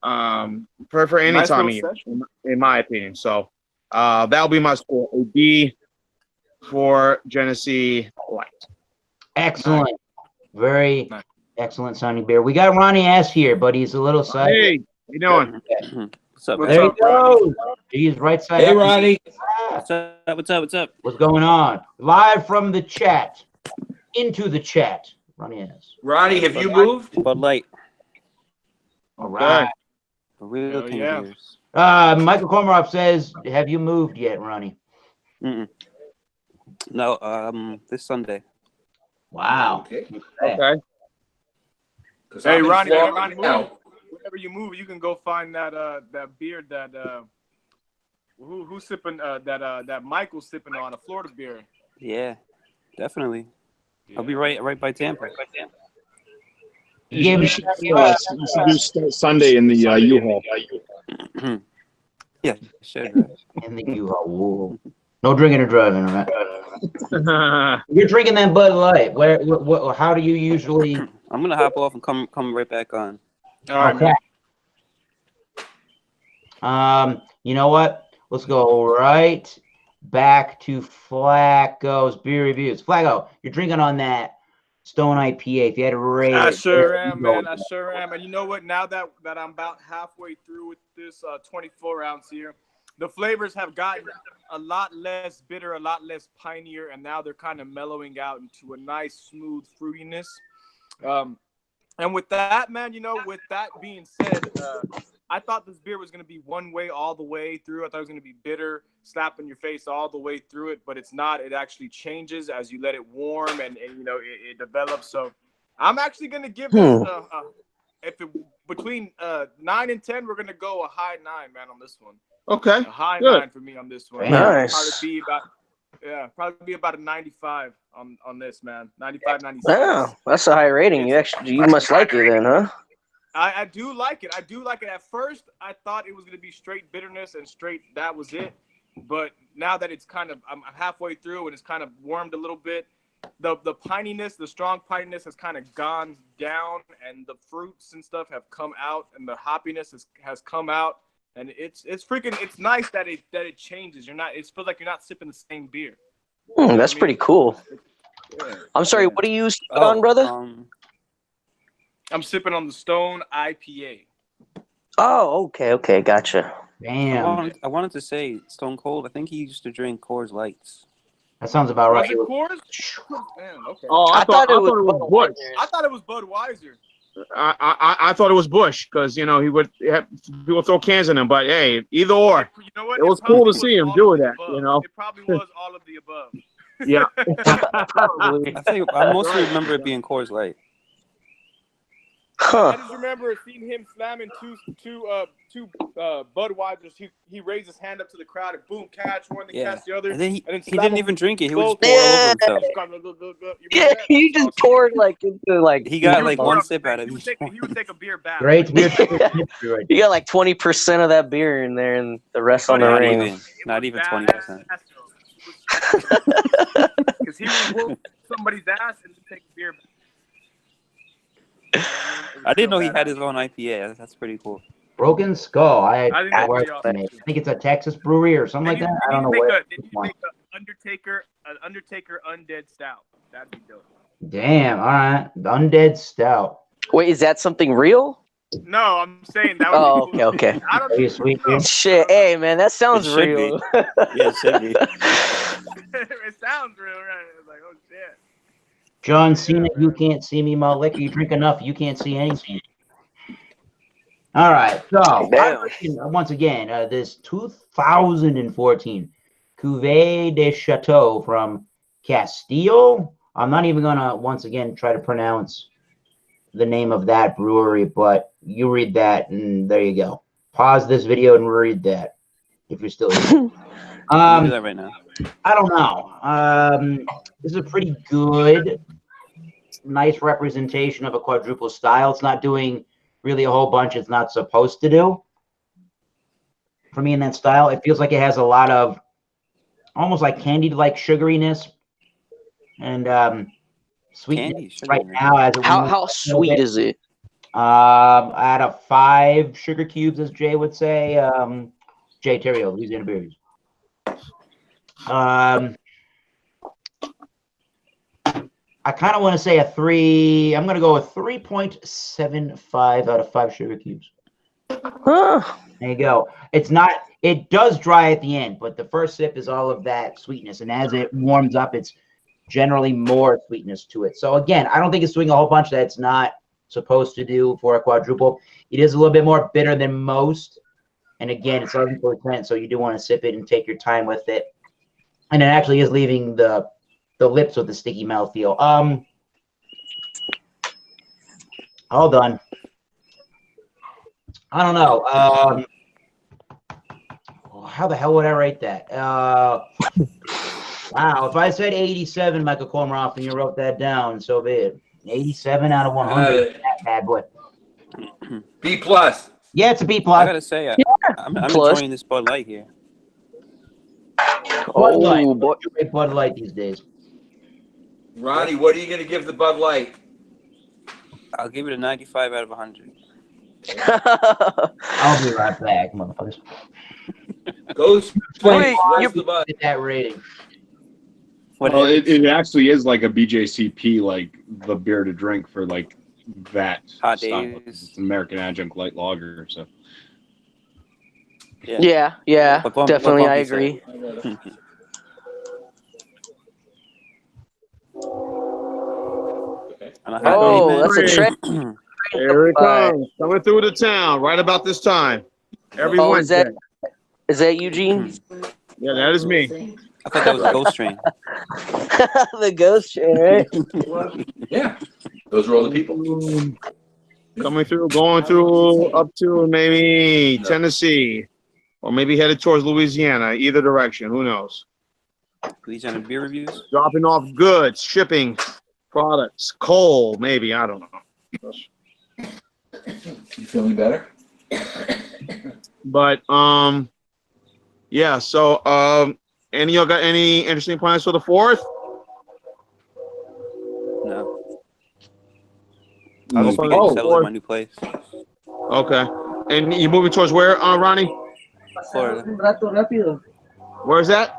Perfect for any time of year, in my opinion. So that'll be my score. A B for Genesee Light. Excellent. Very excellent sounding beer. We got Ronnie S. here, but he's a little side. Hey, how you doing? What's up? There he goes. He's right side. Hey, up. Ronnie. What's up? What's up? What's going on? Live from the chat. Into the chat. Ronnie S. Ronnie, have you moved? Bud Light. All right. The real king yeah. of beers. Michael Komarov says, have you moved yet, Ronnie? No, this Sunday. Wow. Okay. Okay. Hey, Ronnie, Ronnie, whenever you move, you can go find that beer that who's sipping that Michael's sipping on, a Florida beer. Yeah, definitely. I'll be right by Tampa. Give me You should do Sunday in the U-Haul. Yeah, sure. Right. in the U-Haul. Whoa. No drinking or driving, all right? You're drinking that Bud Light. How do you usually? I'm gonna hop off and come right back on. All right, Okay. man. You know what? Let's go right back to Flacco's beer reviews. Flacco, you're drinking on that Stone IPA. If you had to rate I it, sure am, man. I sure am. And you know what? Now that I'm about halfway through with this 24 ounce here, the flavors have gotten a lot less bitter, a lot less pinier, and now they're kind of mellowing out into a nice, smooth fruitiness. And with that, man, with that being said, I thought this beer was going to be one way all the way through. I thought it was going to be bitter, slap in your face all the way through it, but it's not. It actually changes as you let it warm and it develops. So I'm actually going to give this between 9 and 10, we're going to go a high 9, man, on this one. Okay. A high Good. 9 for me on this one. Nice. Probably be about a 95 on this, man. 95, 96. Wow, that's a high rating. You must like it then, huh? I do like it. I do like it. At first, I thought it was going to be straight bitterness and straight that was it. But now that it's I'm halfway through and it's kind of warmed a little bit, the pininess, the strong pininess has kind of gone down, and the fruits and stuff have come out, and the hoppiness has come out, and it's nice that it changes. It feels like you're not sipping the same beer. That's pretty cool. I'm sorry, what do you use on, brother? I'm sipping on the Stone IPA. Oh, okay, gotcha. Damn. I wanted to say Stone Cold. I think he used to drink Coors Lights. That sounds about right. Was it Coors? Man, okay. Oh, I thought it was Bush. I thought it was Budweiser. I thought it was Bush because he would have people throw cans in him. But hey, either or, You know what? it was cool to see him do that. It probably was all of the above. Yeah. I mostly remember it being Coors Light. I just remember seeing him slamming two Budweisers. He raised his hand up to the crowd and boom, catch one, then catch the other. And then he slap didn't him. even drink it. He was just pouring all over himself. Yeah, he just poured into He got like one sip out of He it. would take a beer back. Great beer. You got like 20% of that beer in there, and the rest on the ring. Not even 20%. Because he would whoop somebody's ass and take a beer back. I didn't know he had his own IPA. That's pretty cool. Broken Skull. I think that's pretty awesome. think it's a Texas brewery or something like that. I don't know what. Did you make an Undertaker Undead Stout? That'd be dope. Damn. All right. The Undead Stout. Wait, is that something real? No, I'm saying that would be cool. Okay. I don't Are you sweet, dude? Shit, hey man, that sounds It should real. Yeah, it should be. It sounds real, right? It's like, oh shit. John Cena, you can't see me, my liquor. You drink enough, you can't see anything. All right, so once again, this 2014 Cuvée de Chateau from Castile. I'm not even gonna once again try to pronounce the name of that brewery, but you read that, and there you go. Pause this video and read that if you're still here. You can do that right now. I don't know. This is a pretty good, nice representation of a quadruple style. It's not doing really a whole bunch it's not supposed to do. For me in that style, it feels like it has a lot of almost like candied-like sugariness and sweetness right now. As How sweet is it? Out of 5 sugar cubes, as Jay would say. Jay Terrio, Louisiana Beers. I kind of want to say a 3. I'm going to go with 3.75 out of 5 sugar cubes. Huh. There you go. It does dry at the end, but the first sip is all of that sweetness. And as it warms up, it's generally more sweetness to it. So again, I don't think it's doing a whole bunch that it's not supposed to do for a quadruple. It is a little bit more bitter than most. And again, it's 11%, so you do want to sip it and take your time with it. And it actually is leaving the lips with the sticky mouthfeel. All done. I don't know. How the hell would I rate that? Wow, if I said 87, Michael Komarov, and you wrote that down, so be it. 87 out of 100. That bad boy. B plus. Yeah, it's a B I plus. gotta say, I'm Plus. enjoying this Bud Light here. Bud Light. Oh boy. You make Bud Light these days. Ronnie, what are you going to give the Bud Light? I'll give it a 95 out of 100. I'll be right back, motherfuckers. Ghost Wait, where's the Bud? Get that rating. Well, it actually is like a BJCP, like the beer to drink for like that Hot style. days. It's an American Adjunct Light Lager, so. Yeah, What definitely. Bumpy I said. agree. On a hot Oh, day, man. that's a trend. Here it comes, coming through the town right about this time. Every Oh, is Wednesday. that Eugene? Yeah, that is me. I thought that was a ghost train. The ghost train, right? Yeah, those are all the people. Coming through, going through up to maybe Tennessee, or maybe headed towards Louisiana. Either direction, who knows? Louisiana beer reviews. Dropping off goods, shipping products, coal, maybe, I don't know. You feeling better? But yeah. So any of y'all got any interesting plans for the 4th? No. I'll just be Oh, getting settled in my new place, Okay. And you moving towards where, Ronnie? Florida. Un rato rápido. Where's that?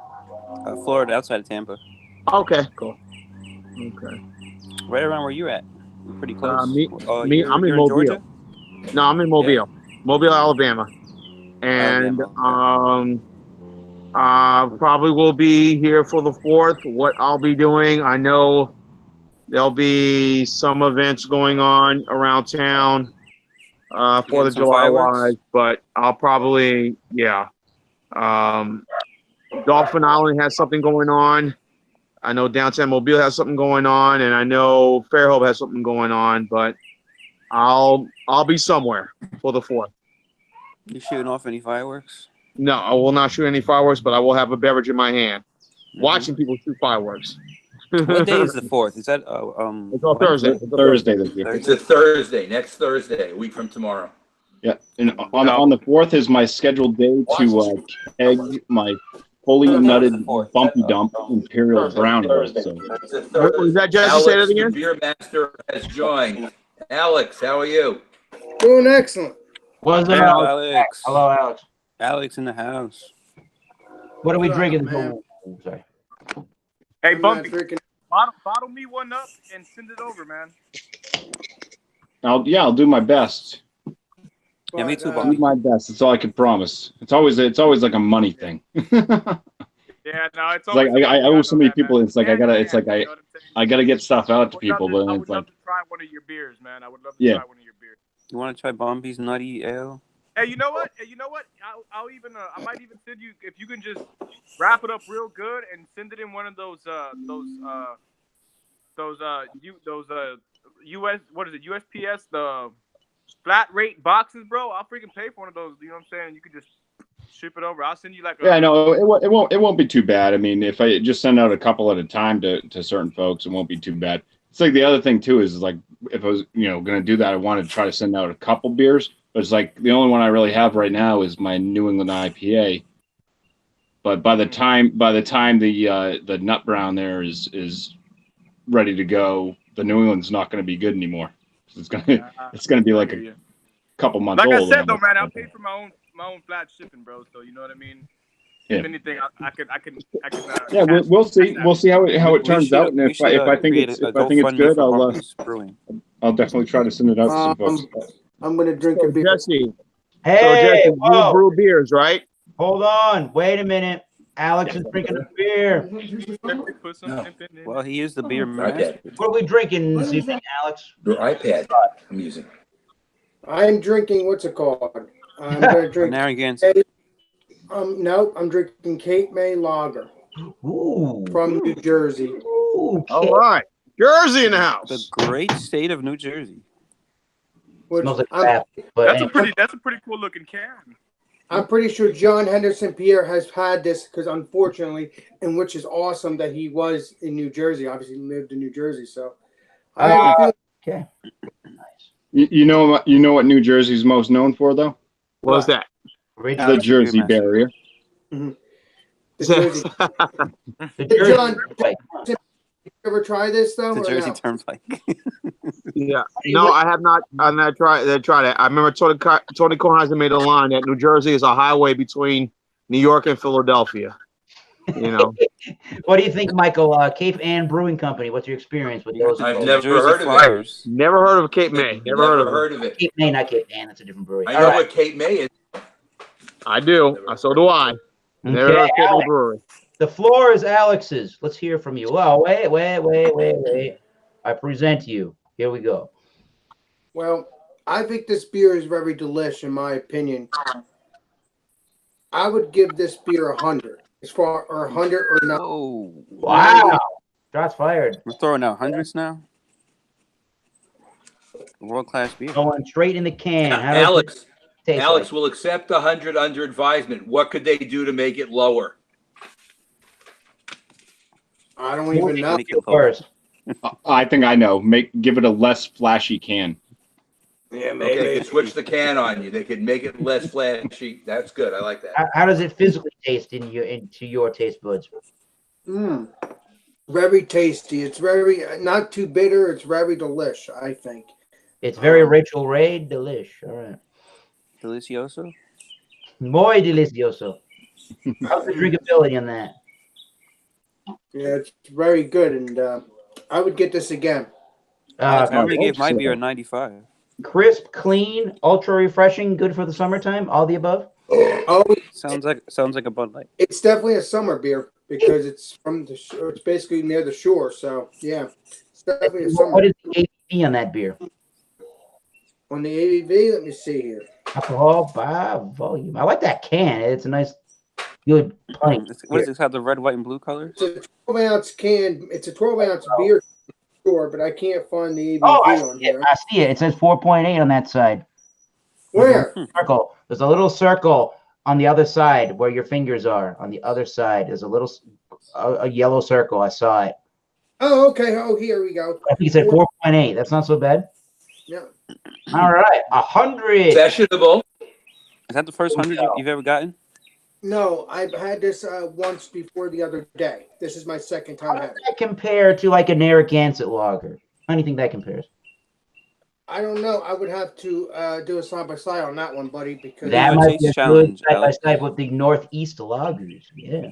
Florida, outside of Tampa, Okay, cool. Okay. right around where you're at. We're pretty close. me- you're I'm in you're Mobile. Georgia? No, I'm in Mobile, Mobile, Alabama, and Alabama, probably will be here for the 4th. What I'll be doing, I know there'll be some events going on around town for Getting the some July fireworks? wise, but I'll probably Dolphin Island has something going on. I know downtown Mobile has something going on, and I know Fairhope has something going on, but I'll be somewhere for the 4th. You shooting off any fireworks? No, I will not shoot any fireworks, but I will have a beverage in my hand, Mhm. watching people shoot fireworks. What day is the 4th? Is that It's on Wednesday? Thursday. Thursday this year. It's a Thursday, next Thursday, a week from tomorrow. Yeah, and on the 4th is my scheduled day to keg my fully nutted bumpy dump Imperial Brown Ale. So It's a What was Thursday. that, Jesse? Say that Alex, the again. beer master, has joined. Alex, how are you? Doing excellent. What's Hey, up? Alex. Hello, Alex. Alex in the house. What are we What's up, drinking? man? Oh, sorry. Hey, I'm Bumpy, not drinking. Bottle me one up and send it over, man. I'll do my best. Yeah, me but, too, Do Bumpy. my best. That's all I can promise. It's always like a money thing. Yeah, no, it's like always I owe so many people. It's like I gotta. It's like you know what I'm saying? I gotta get stuff out to I would love people, to- but I then would it's love like to try one of your beers, man. I would love to Yeah. try one of your beers. You want to try Bumpy's Nutty Ale? Hey, you know what? I'll even I might even send you if you can just wrap it up real good and send it in one of those US what is it USPS the flat rate boxes, bro. I'll freaking pay for one of those. You know what I'm saying? You could just ship it over. I'll send you like a yeah, no, it won't be too bad. I mean, if I just send out a couple at a time to certain folks, it won't be too bad. It's like the other thing too is like if I was going to do that, I wanted to try to send out a couple beers, but it's like the only one I really have right now is my New England IPA. But by the time the nut brown there is ready to go, the New England's not going to be good anymore. It's gonna be like a couple months like old. I said though, man, I'll pay for my own flat shipping, bro. So you know what I mean. Yeah. If anything, I can. Yeah, we'll see. We'll see how it turns should- out, and we if I think create it's a if I think it's GoFundMe good, for I'll Bumpy's Brewing. definitely try to send it out to some folks. I'm gonna drink So a beer. Jesse, so Hey, Jesse, you whoa, brew beers, right? hold on. Wait a minute. Alex is drinking a beer. Put some No. pimpin' in. Well, he is the beer master. iPad. What are we drinking this evening, Alex? Your iPad. I'm using. I'm drinking. What's it called? I'm gonna drink. Narragansett. No, I'm drinking Cape May Lager Ooh. from New Jersey. Ooh, All right, Jersey in the The house. great state of New Jersey. Which smells like I'm, crap. But That's anyway. a pretty cool looking can. I'm pretty sure John Henderson Pierre has had this because unfortunately, and which is awesome that he was in New Jersey. Obviously, lived in New Jersey. So I have a feeling Okay. You know what New Jersey's most known for, though? What was that? The Jersey Brewmaster. Barrier. the Jersey. The Jersey John, Turnpike. you ever try this though? The or Jersey no? Turnpike. Yeah. No, I have not. I've not tried it. I remember Tony Kornheiser made a line that New Jersey is a highway between New York and Philadelphia. You know. What do you think, Michael? Cape Ann Brewing Company. What's your experience with those? I've The never Jersey heard of it. Flyers. Never heard of Cape May. Never heard of it. it. Cape May, not Cape Ann. That's a different brewery. I All know right. what Cape May is. I do. So do I. Never heard Okay, of Cape May Alex, Brewery. the floor is Alex's. Let's hear from you. Oh, wait. I present you. Here we go. Well, I think this beer is very delish, in my opinion. I would give this beer 100, as far or 100 or not. Whoa. Wow. Shots fired. We're throwing out hundreds now. World class beer. Going straight in the can. How does Alex, it taste Alex like? will accept 100 under advisement. What could they do to make it lower? I don't even know. Make it low. First. I think I know. Give it a less flashy can. Yeah, Okay, they could switch the can on you. They could make it less flashy. That's good. I like that. How does it physically taste into your taste buds? Very tasty. It's very not too bitter. It's very delish, I think. It's very Rachel Ray delish. All right. Delicioso. Muy delicioso. How's the drinkability on that? Yeah, it's very good, and I would get this again. I already gave my beer a 95. Crisp, clean, ultra refreshing, good for the summertime. All the above. Oh, Sounds like a Bud Light. it's definitely a summer beer because it's from the shore. It's basically near the shore, so yeah, it's definitely a summer. What is the ABV on that beer? On the ABV, let me see here. Alcohol by volume. I like that can. It's a nice, good pint. What does this have? The red, white, and blue colors? It's a 12-ounce can. It's a 12-ounce beer, sure, but I can't find the ABV Oh, I on see it. here. I see it. It says 4.8 on that side. Where? Circle. There's a little circle on the other side where your fingers are. On the other side, there's a little a yellow circle. I saw it. Oh, okay. Oh, here we go. I think it said 4.8. That's not so bad. Yeah. All right, 100. Sessionable. Is that the first 100 you've ever gotten? No, I've had this once before the other day. This is my second How time does having it. that compare to like a Narragansett lager? How do you think that compares? I don't know. I would have to do a side by side on that one, buddy, because That a might be taste a good challenge, side by Alex. side with the Northeast lagers. Yeah.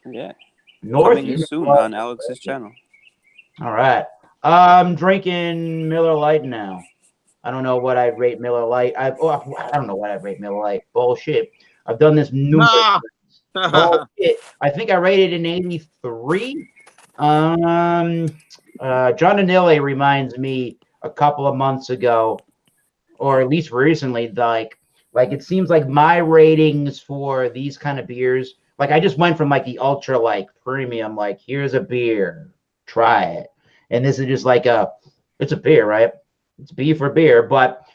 Yeah. Coming Northeast. soon on Alex's channel. All right. I'm drinking Miller Lite now. I don't know what I'd rate Miller Lite. I don't know what I'd rate Miller Lite. Bullshit. I've done this numerous times. Bullshit. I think I rated an 83. John Danile reminds me a couple of months ago, or at least recently, like it seems like my ratings for these kind of beers, like I just went from like the ultra like premium, like here's a beer, try it. And this is just like it's a beer, right? It's beer for beer, but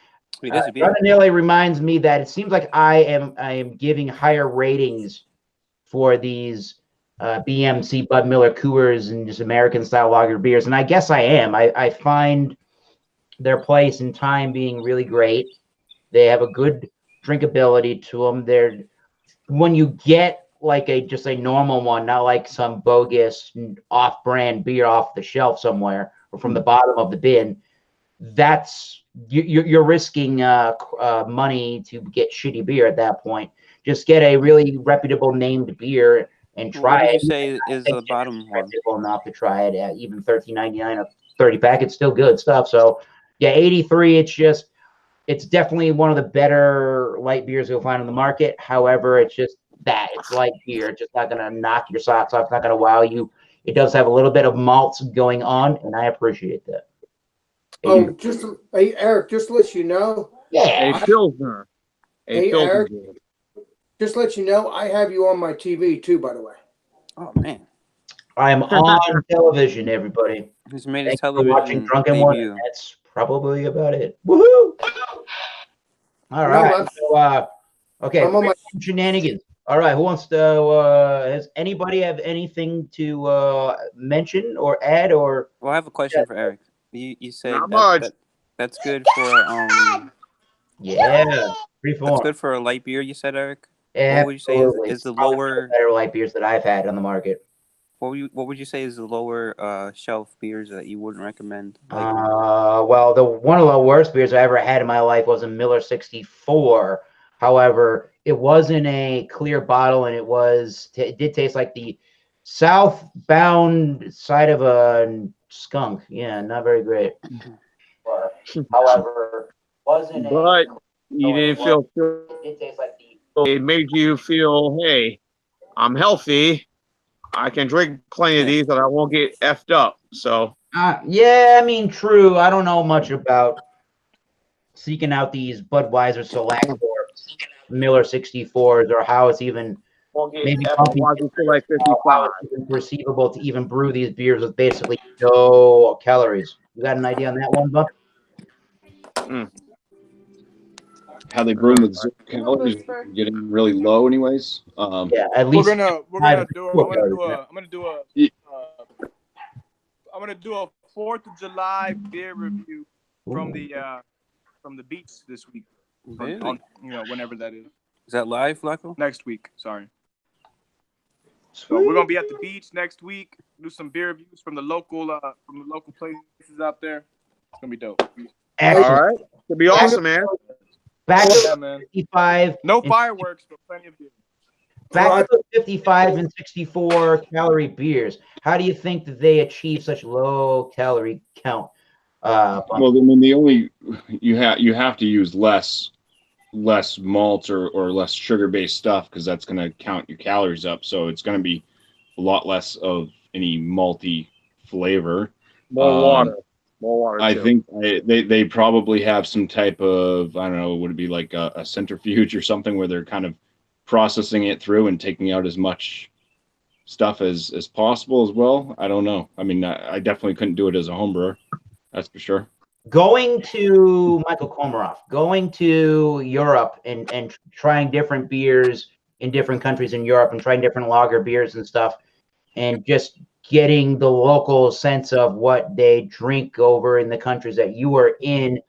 Wait, that's a beer. Danile reminds me that it seems like I am giving higher ratings for these BMC Bud Miller Coors and just American style lager beers, and I guess I am. I find their place and time being really great. They have a good drinkability to them. They're when you get like just a normal one, not like some bogus off-brand beer off the shelf somewhere or from the bottom of the bin. That's you're risking money to get shitty beer at that point. Just get a really reputable named beer and try What did it. you say is the bottom one? Reputable enough to try it at even $13.99 a 30 pack. It's still good stuff. So yeah, 83. It's definitely one of the better light beers you'll find on the market. However, it's just that it's light beer. It's just not gonna knock your socks off. It's not gonna wow you. It does have a little bit of malts going on, and I appreciate that. oh, hey, Eric, just to let you know, Yeah. A Pilsner. Hey, Pilsner Eric. beer. just to let you know, I have you on my TV too, by the way. Oh man, I am on television, everybody. he's made Thanks his for watching television Drunken One. debut. That's probably about it. Woohoo! All No, right. I'm- So, okay. I'm on my Shenanigans. All right. Who wants to? Has anybody have anything to mention or add or? Well, I have a question for Eric. You said Not much. that's good for Yeah, free that's form. good for a light beer. You said, Eric. What would you say Absolutely. is the Probably one of lower? better light beers that I've had on the market. What would you say is the lower shelf beers that you wouldn't recommend? Well, one of the worst beers I ever had in my life was a Miller 64. However, it was in a clear bottle, and it did taste like the southbound side of a skunk. Yeah, not very great. However, wasn't a But you didn't feel it did taste like the it made you feel, hey, I'm healthy. I can drink plenty of these, and I won't get effed up. So yeah, I mean, true. I don't know much about seeking out these Budweiser Select or Miller 64s or how it's even won't get maybe effed up. Why do you feel like 55? perceivable to even brew these beers with basically no calories. You got an idea on that one, Buck? How they brew them with zero calories, getting really low, anyways. Yeah, at least I'm gonna do a 4th of July beer review from the beach this week. Really? Whenever that is. Is that live, Flacco? Next week, sorry. So we're gonna be at the beach next week. Do some beer reviews from the local places out there. It's gonna be dope. Excellent. All right, it'll be awesome, man. Back Yeah, to man. 55. No and- fireworks, but plenty of beer. Back to the 55 and 64 calorie beers. How do you think that they achieve such low calorie count? Buck? Well, I mean, you have to use less malt or less sugar-based stuff because that's going to count your calories up. So it's going to be a lot less of any malty flavor. More water. I too. think they probably have some type of, I don't know, would it be like a centrifuge or something where they're kind of processing it through and taking out as much stuff as possible as well. I don't know. I mean, I definitely couldn't do it as a home brewer. That's for sure. Going to Michael Komarov, going to Europe and trying different beers in different countries in Europe and trying different lager beers and stuff, and just getting the local sense of what they drink over in the countries that you are in.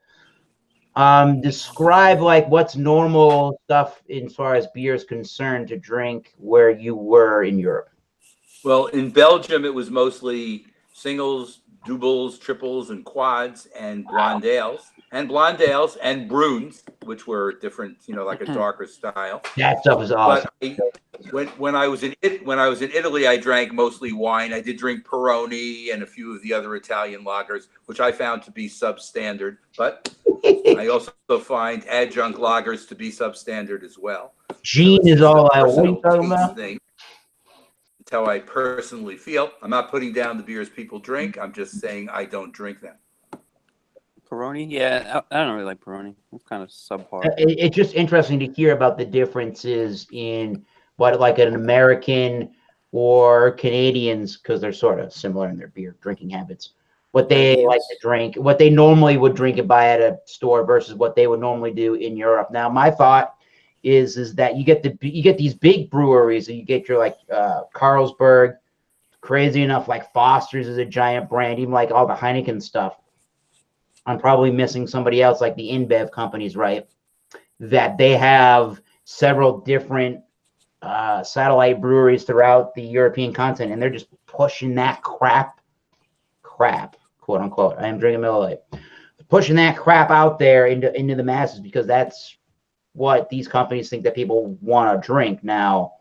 Describe like what's normal stuff as far as beer is concerned to drink where you were in Europe. Well, in Belgium, it was mostly singles, doubles, triples, and quads, and blondales, and bruns, which were different, like a darker style. That stuff is awesome. But when I was in Italy, I drank mostly wine. I did drink Peroni and a few of the other Italian lagers, which I found to be substandard. But I also find adjunct lagers to be substandard as well. Gene is all I. What are you talking about? It's how I personally feel. I'm not putting down the beers people drink. I'm just saying I don't drink them. Peroni? Yeah, I don't really like Peroni. It's kind of subpar. It's just interesting to hear about the differences in what like an American or Canadians, because they're sort of similar in their beer drinking habits. What they like to drink, what they normally would drink and buy at a store versus what they would normally do in Europe. Now, my thought is that you get these big breweries, and you get your like Carlsberg, crazy enough, like Foster's is a giant brand, even like all the Heineken stuff. I'm probably missing somebody else like the InBev companies, right? That they have several different satellite breweries throughout the European continent, and they're just pushing that crap, quote unquote. I am drinking Miller Lite, pushing that crap out there into the masses because that's what these companies think that people want to drink. Now,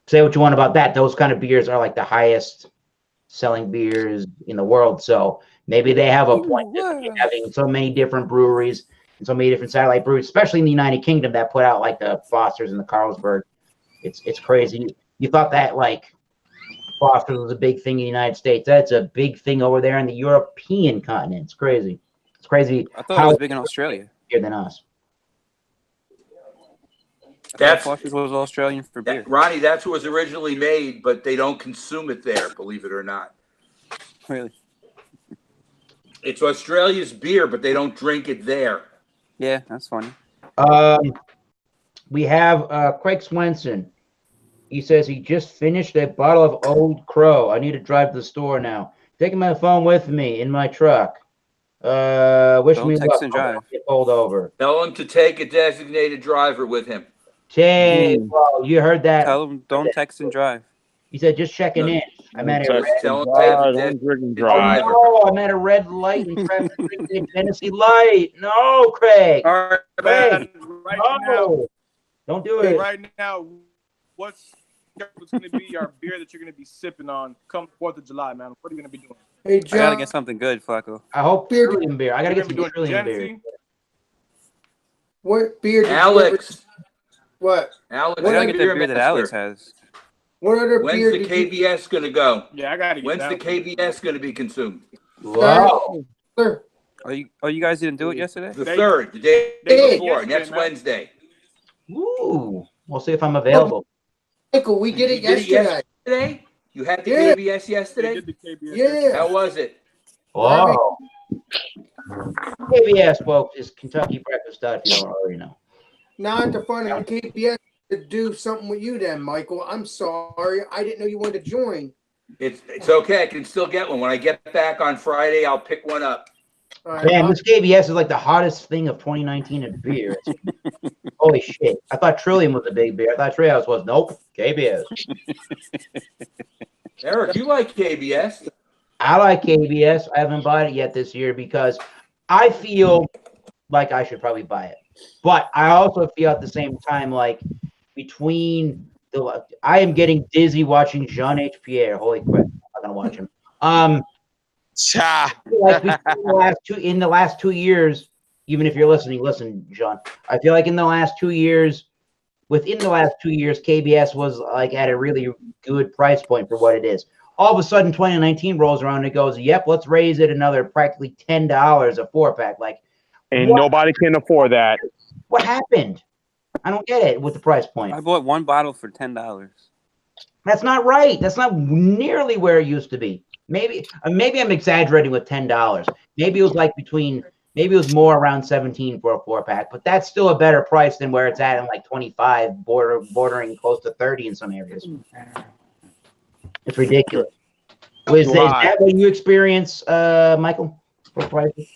say what you want about that. Those kind of beers are like the highest selling beers in the world. So maybe they have a point in having so many different breweries and so many different satellite breweries, especially in the United Kingdom, that put out like the Foster's and the Carlsberg. It's crazy. You thought that like Foster's was a big thing in the United States. That's a big thing over there in the European continent. It's crazy. It's crazy. I thought it was big in Australia. Bigger than us. Foster's was Australian for beer. Ronnie, that's what was originally made, but they don't consume it there, believe it or not. Really? It's Australia's beer, but they don't drink it there. Yeah, that's funny. We have Craig Swenson. He says he just finished a bottle of Old Crow. I need to drive to the store now. Taking my phone with me in my truck. Wish Don't me text luck. and I'm drive. gonna get pulled over. Tell him to take a designated driver with him. Jay, well, you heard that. Tell them don't text and drive. He said just checking in. I'm at a Text red. Tell him to drive, have a don't drink and Oh drive. driver. no, I'm at a red light in traffic in Tennessee light. No, Craig. All right, Craig. man. Right now, No. Don't do it. right now, what's going to be our beer that you're going to be sipping on come 4th of July, man? What are you going to be doing? Hey, I gotta John, get something good, Flacco. I hope Beer- Trillium beer. I gotta You're get going some to be doing Trillium beer. Gen Z? what beer did you Alex. what? Alex, I What gotta the get the beer that Alex master. has. What other When's beer the did you KBS going to go? Yeah, I got to get When's that. the KBS going to be consumed? Wow. Sir, Oh, you guys didn't do it yesterday? The They- 3rd, the day Hey. before, Yesterday, next man. Wednesday. Ooh. We'll see if I'm available. Michael, we did it You did it yesterday. yesterday? You had the Yeah. KBS They yesterday? did the KBS. Yeah. How was it? Oh. KBS, folks, is Kentucky Breakfast Stout, if you don't already know. Now at the front of the KPS to do something with you then, Michael. I'm sorry. I didn't know you wanted to join. It's okay. I can still get one. When I get back on Friday, I'll pick one up. All right, Man, this KBS is like the hottest thing of 2019 in beer. Holy shit. I thought Trillium was a big beer. I thought Treehouse was. Nope. KBS. Eric, you like KBS? I like KBS. I haven't bought it yet this year because I feel like I should probably buy it. But I also feel at the same time like between the I am getting dizzy watching Jean H. Pierre. Holy crap. I'm not gonna watch him. Like in the last 2 years, even if you're listening, listen, John. I feel like within the last 2 years, KBS was like at a really good price point for what it is. All of a sudden, 2019 rolls around and it goes, "Yep, let's raise it another practically $10 a 4-pack." Like, And what? nobody can afford that. What happened? I don't get it with the price point. I bought one bottle for $10. That's not right. That's not nearly where it used to be. Maybe I'm exaggerating with $10. Maybe it was more around 17 for a 4-pack, but that's still a better price than where it's at in like 25, bordering close to 30 in some areas. It's ridiculous. Is that what you experience, Michael? For prices?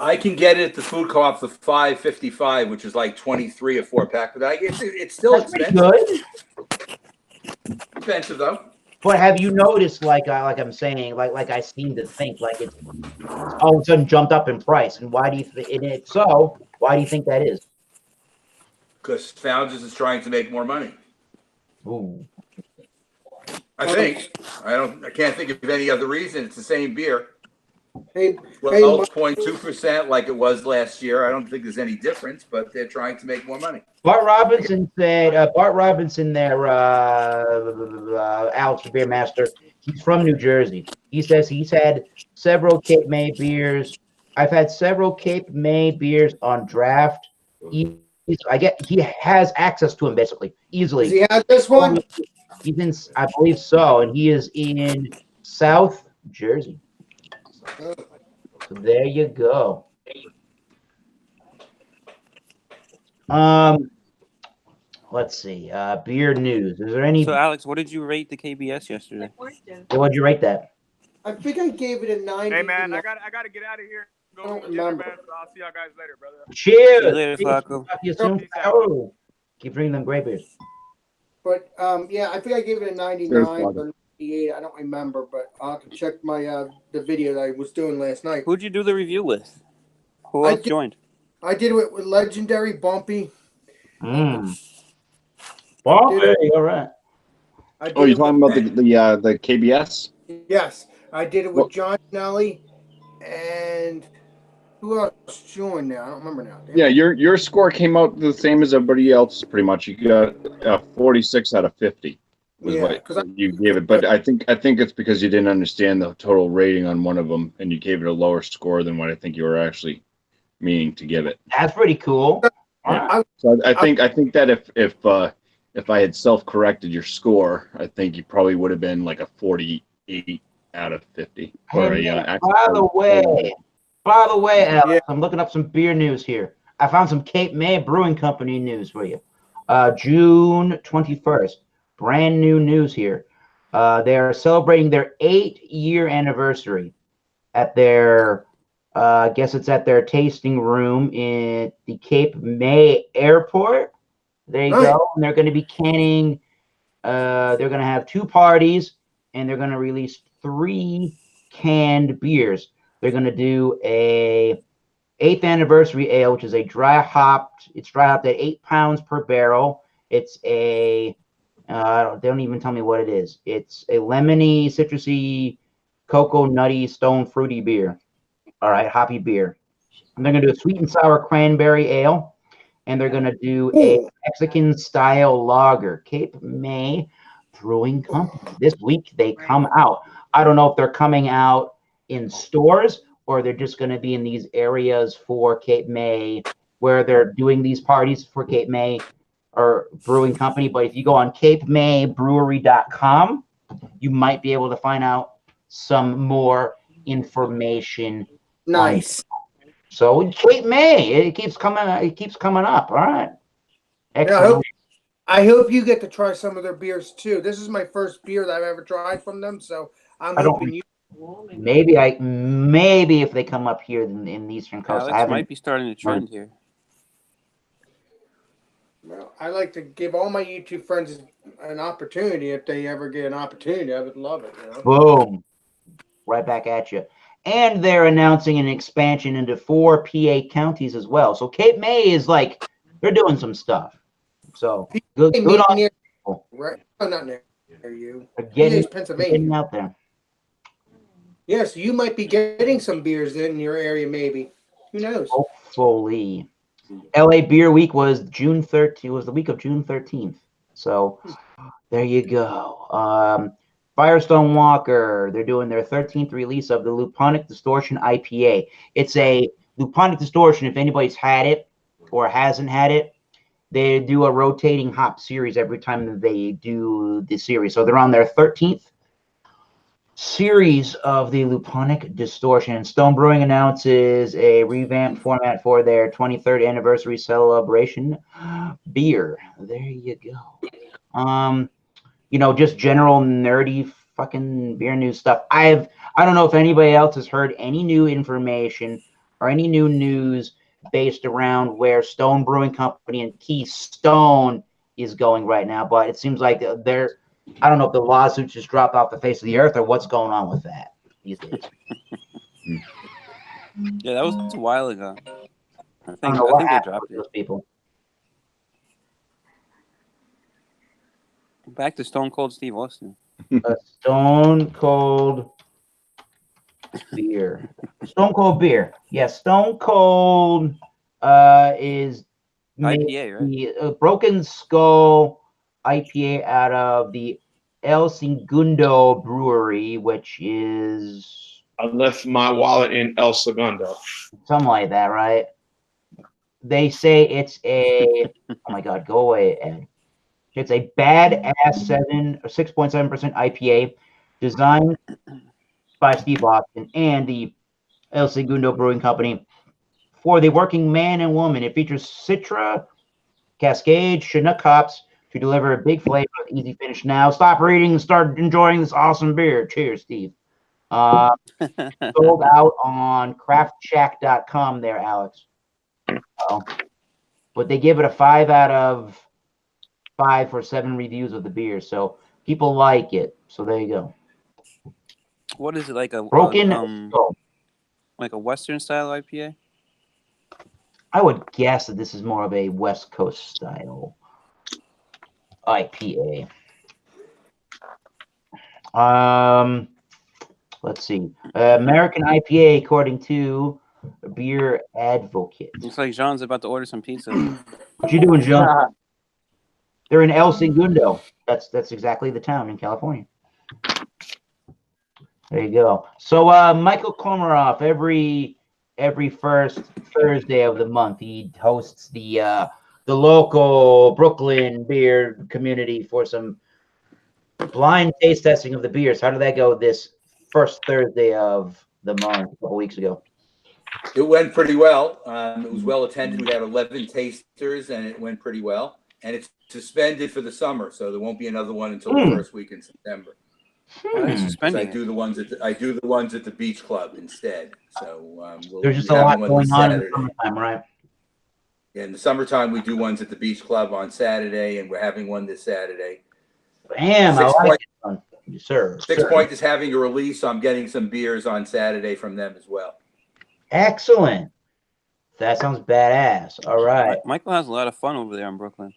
I can get it at the food co-op for $5.55, which is like 23 a 4-pack. But it's still That's pretty expensive. good. Expensive though. But have you noticed, like I'm saying, like I seem to think, like it's all of a sudden jumped up in price? And why do you think? And if so, why do you think that is? Because Founders is trying to make more money. Ooh. I think. I can't think of any other reason. It's the same beer. Hey, Well, 12.2% like it was last year. I don't think there's any difference, but they're trying to make more money. Bart Robinson said, there, Alex, the beer master, he's from New Jersey. He says he's had several Cape May beers. I've had several Cape May beers on draft. He has access to them basically easily. Does he have this one? He's in, I believe so, and he is in South Jersey. So there you go. Let's see. Beer news. Is there any? So, Alex, what did you rate the KBS yesterday? What'd you rate that? I think I gave it a 90. Hey, man, I got to get out of here. Go I don't to dinner, remember. man. So I'll see y'all guys later, brother. Cheers. See you later, Flacco. Talk to you soon. Peace out. Oh, keep drinking them great beers. But yeah, I think I gave it a 99 or 98. I don't remember, but I'll have to check my the video that I was doing last night. Who'd you do the review with? Who I else did- joined? I did it with Legendary Bumpy. Bumpy, all right. I did Oh, you're it talking with- about the KBS? Yes, I did it with John Nelly and who else joined now? I don't remember now. Yeah, your score came out the same as everybody else, pretty much. You got 46 out of 50 was Yeah, what 'cause you gave it. But I think it's because you didn't understand the total rating on one of them, and you gave it a lower score than what I think you were actually meaning to give it. That's pretty cool. Yeah. So I think that if I had self-corrected your score, I think you probably would have been like a 48 out of 50. Or Hey, a, by the way, Alex, I'm looking up some beer news here. I found some Cape May Brewing Company news for you. June 21st, brand new news here. They are celebrating their 8-year anniversary at their I guess it's at their tasting room in the Cape May Airport. There you Nice. go. And they're going to be canning. They're going to have 2 parties, and they're going to release 3 canned beers. They're going to do a 8th anniversary ale, which is a dry hopped. It's dry hopped at 8 pounds per barrel. It's a they don't even tell me what it is. It's a lemony, citrusy, cocoa nutty, stone fruity beer. All right, hoppy beer. And they're gonna do a sweet and sour cranberry ale, and they're gonna do a Mexican style lager. Cape May Brewing Company. This week they come out. I don't know if they're coming out in stores or they're just gonna be in these areas for Cape May where they're doing these parties for Cape May or Brewing Company. But if you go on CapeMayBrewery.com, you might be able to find out some more information. Nice. So Cape May, it keeps coming up. All right. Excellent. I hope you get to try some of their beers too. This is my first beer that I've ever tried from them, so I'm hoping you. Maybe if they come up here in the Eastern Coast. Alex might be starting a trend here. Well, I like to give all my YouTube friends an opportunity. If they ever get an opportunity, I would love it. You know? Boom. Right back at you. And they're announcing an expansion into 4 PA counties as well. So Cape May is like, they're doing some stuff. So good on near, right? Oh, not near you. Getting Pennsylvania. out there. Yeah, so you might be getting some beers in your area, maybe. Who knows? Hopefully. LA Beer Week was June 13th. Was the week of June 13th. So there you go. Firestone Walker, they're doing their 13th release of the Luponic Distortion IPA. It's a Luponic Distortion. If anybody's had it or hasn't had it, they do a rotating hop series every time that they do the series. So they're on their 13th series of the Luponic Distortion. Stone Brewing announces a revamped format for their 23rd anniversary celebration beer. There you go. Just general nerdy fucking beer news stuff. I don't know if anybody else has heard any new information or any new news based around where Stone Brewing Company and Keystone is going right now, but it seems like I don't know if the lawsuits just dropped off the face of the earth or what's going on with that these days. Yeah, that was a while ago. I think they dropped those people. Back to Stone Cold Steve Austin. Stone Cold beer. Stone Cold beer. Yeah, Stone Cold is IPA, right? Broken Skull IPA out of the El Segundo Brewery, which is... I left my wallet in El Segundo. Something like that, right? They say it's a... Oh my God, go away, Ed. It's a badass 6.7% IPA designed by Steve Austin and the El Segundo Brewing Company for the working man and woman. It features Citra, Cascade, Chinook hops to deliver a big flavor with easy finish. Now, stop reading and start enjoying this awesome beer. Cheers, Steve. Sold out on craftshack.com there, Alex. But they give it a 5 out of 5 for 7 reviews of the beer, so people like it. So there you go. What is it, like a like a Western style IPA? I would guess that this is more of a West Coast style IPA. Let's see. American IPA, according to Beer Advocate. Looks like Jean's about to order some pizza. What you doing, Jean? They're in El Segundo. That's exactly the town in California. There you go. So Michael Komarov, every first Thursday of the month, he hosts the local Brooklyn beer community for some blind taste testing of the beers. How did that go this first Thursday of the month a couple weeks ago? It went pretty well. It was well attended. We had 11 tasters, and it went pretty well. And it's suspended for the summer, so there won't be another one until the first week in September. That's I spending. do the ones at the beach club instead. So we'll There's just be a lot having one going this on in the Saturday. summertime, right? Yeah, in the summertime, we do ones at the beach club on Saturday, and we're having one this Saturday. Damn, I Six like Point, it, son. Yes, sir. Six Point is having a release, so I'm getting some beers on Saturday from them as well. Excellent. That sounds badass. All right. Michael has a lot of fun over there in Brooklyn.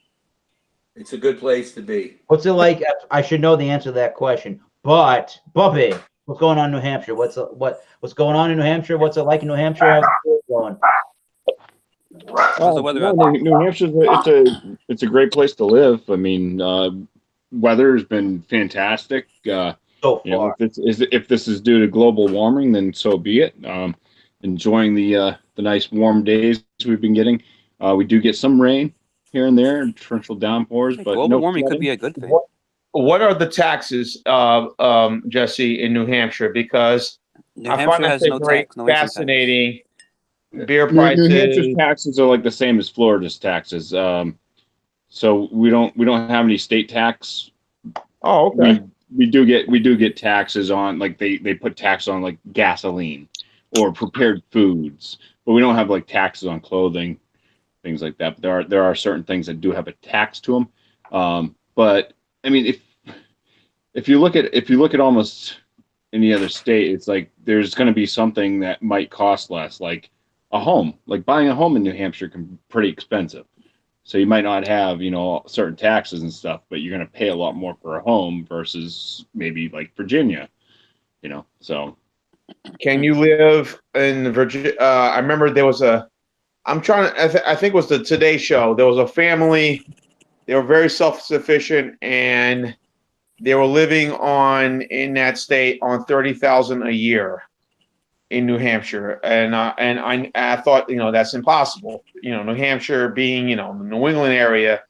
It's a good place to be. What's it like? I should know the answer to that question. But Bubby, what's going on in New Hampshire? What's going on in New Hampshire? What's it like in New Hampshire? How's it going? How's the weather out no, there? New Hampshire's it's a great place to live. I mean, weather has been fantastic. So far. You know, if this is due to global warming, then so be it. Enjoying the nice warm days we've been getting. We do get some rain here and there, torrential downpours, but Global no warming flooding. could be a good thing. What are the taxes, Jesse, in New Hampshire? Because New I Hampshire find that has no very tax, no income tax. fascinating. Beer New prices. Hampshire's taxes are like the same as Florida's taxes. So we don't have any state tax. Oh, okay. We do get taxes on, like they put tax on like gasoline or prepared foods, but we don't have like taxes on clothing, things like that. But there are certain things that do have a tax to them. But I mean, if you look at almost any other state, it's like there's going to be something that might cost less, like a home. Like buying a home in New Hampshire can be pretty expensive. So you might not have, certain taxes and stuff, but you're going to pay a lot more for a home versus maybe like Virginia, so. Can you live in Virginia? I remember there was I think it was the Today Show. There was a family, they were very self-sufficient, and they were living in that state on $30,000 a year in New Hampshire. And I thought, that's impossible. New Hampshire being, the New England area,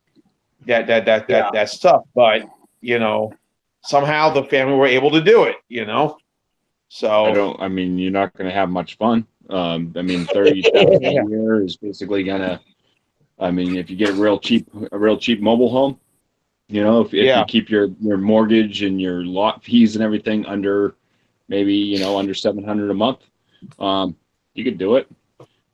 that's tough. But, somehow the family were able to do it, So I mean, you're not going to have much fun. I mean, 30,000 a year is basically gonna. I mean, if you get a real cheap mobile home, if you keep your mortgage and your lot fees and everything under maybe under $700 a month, you could do it.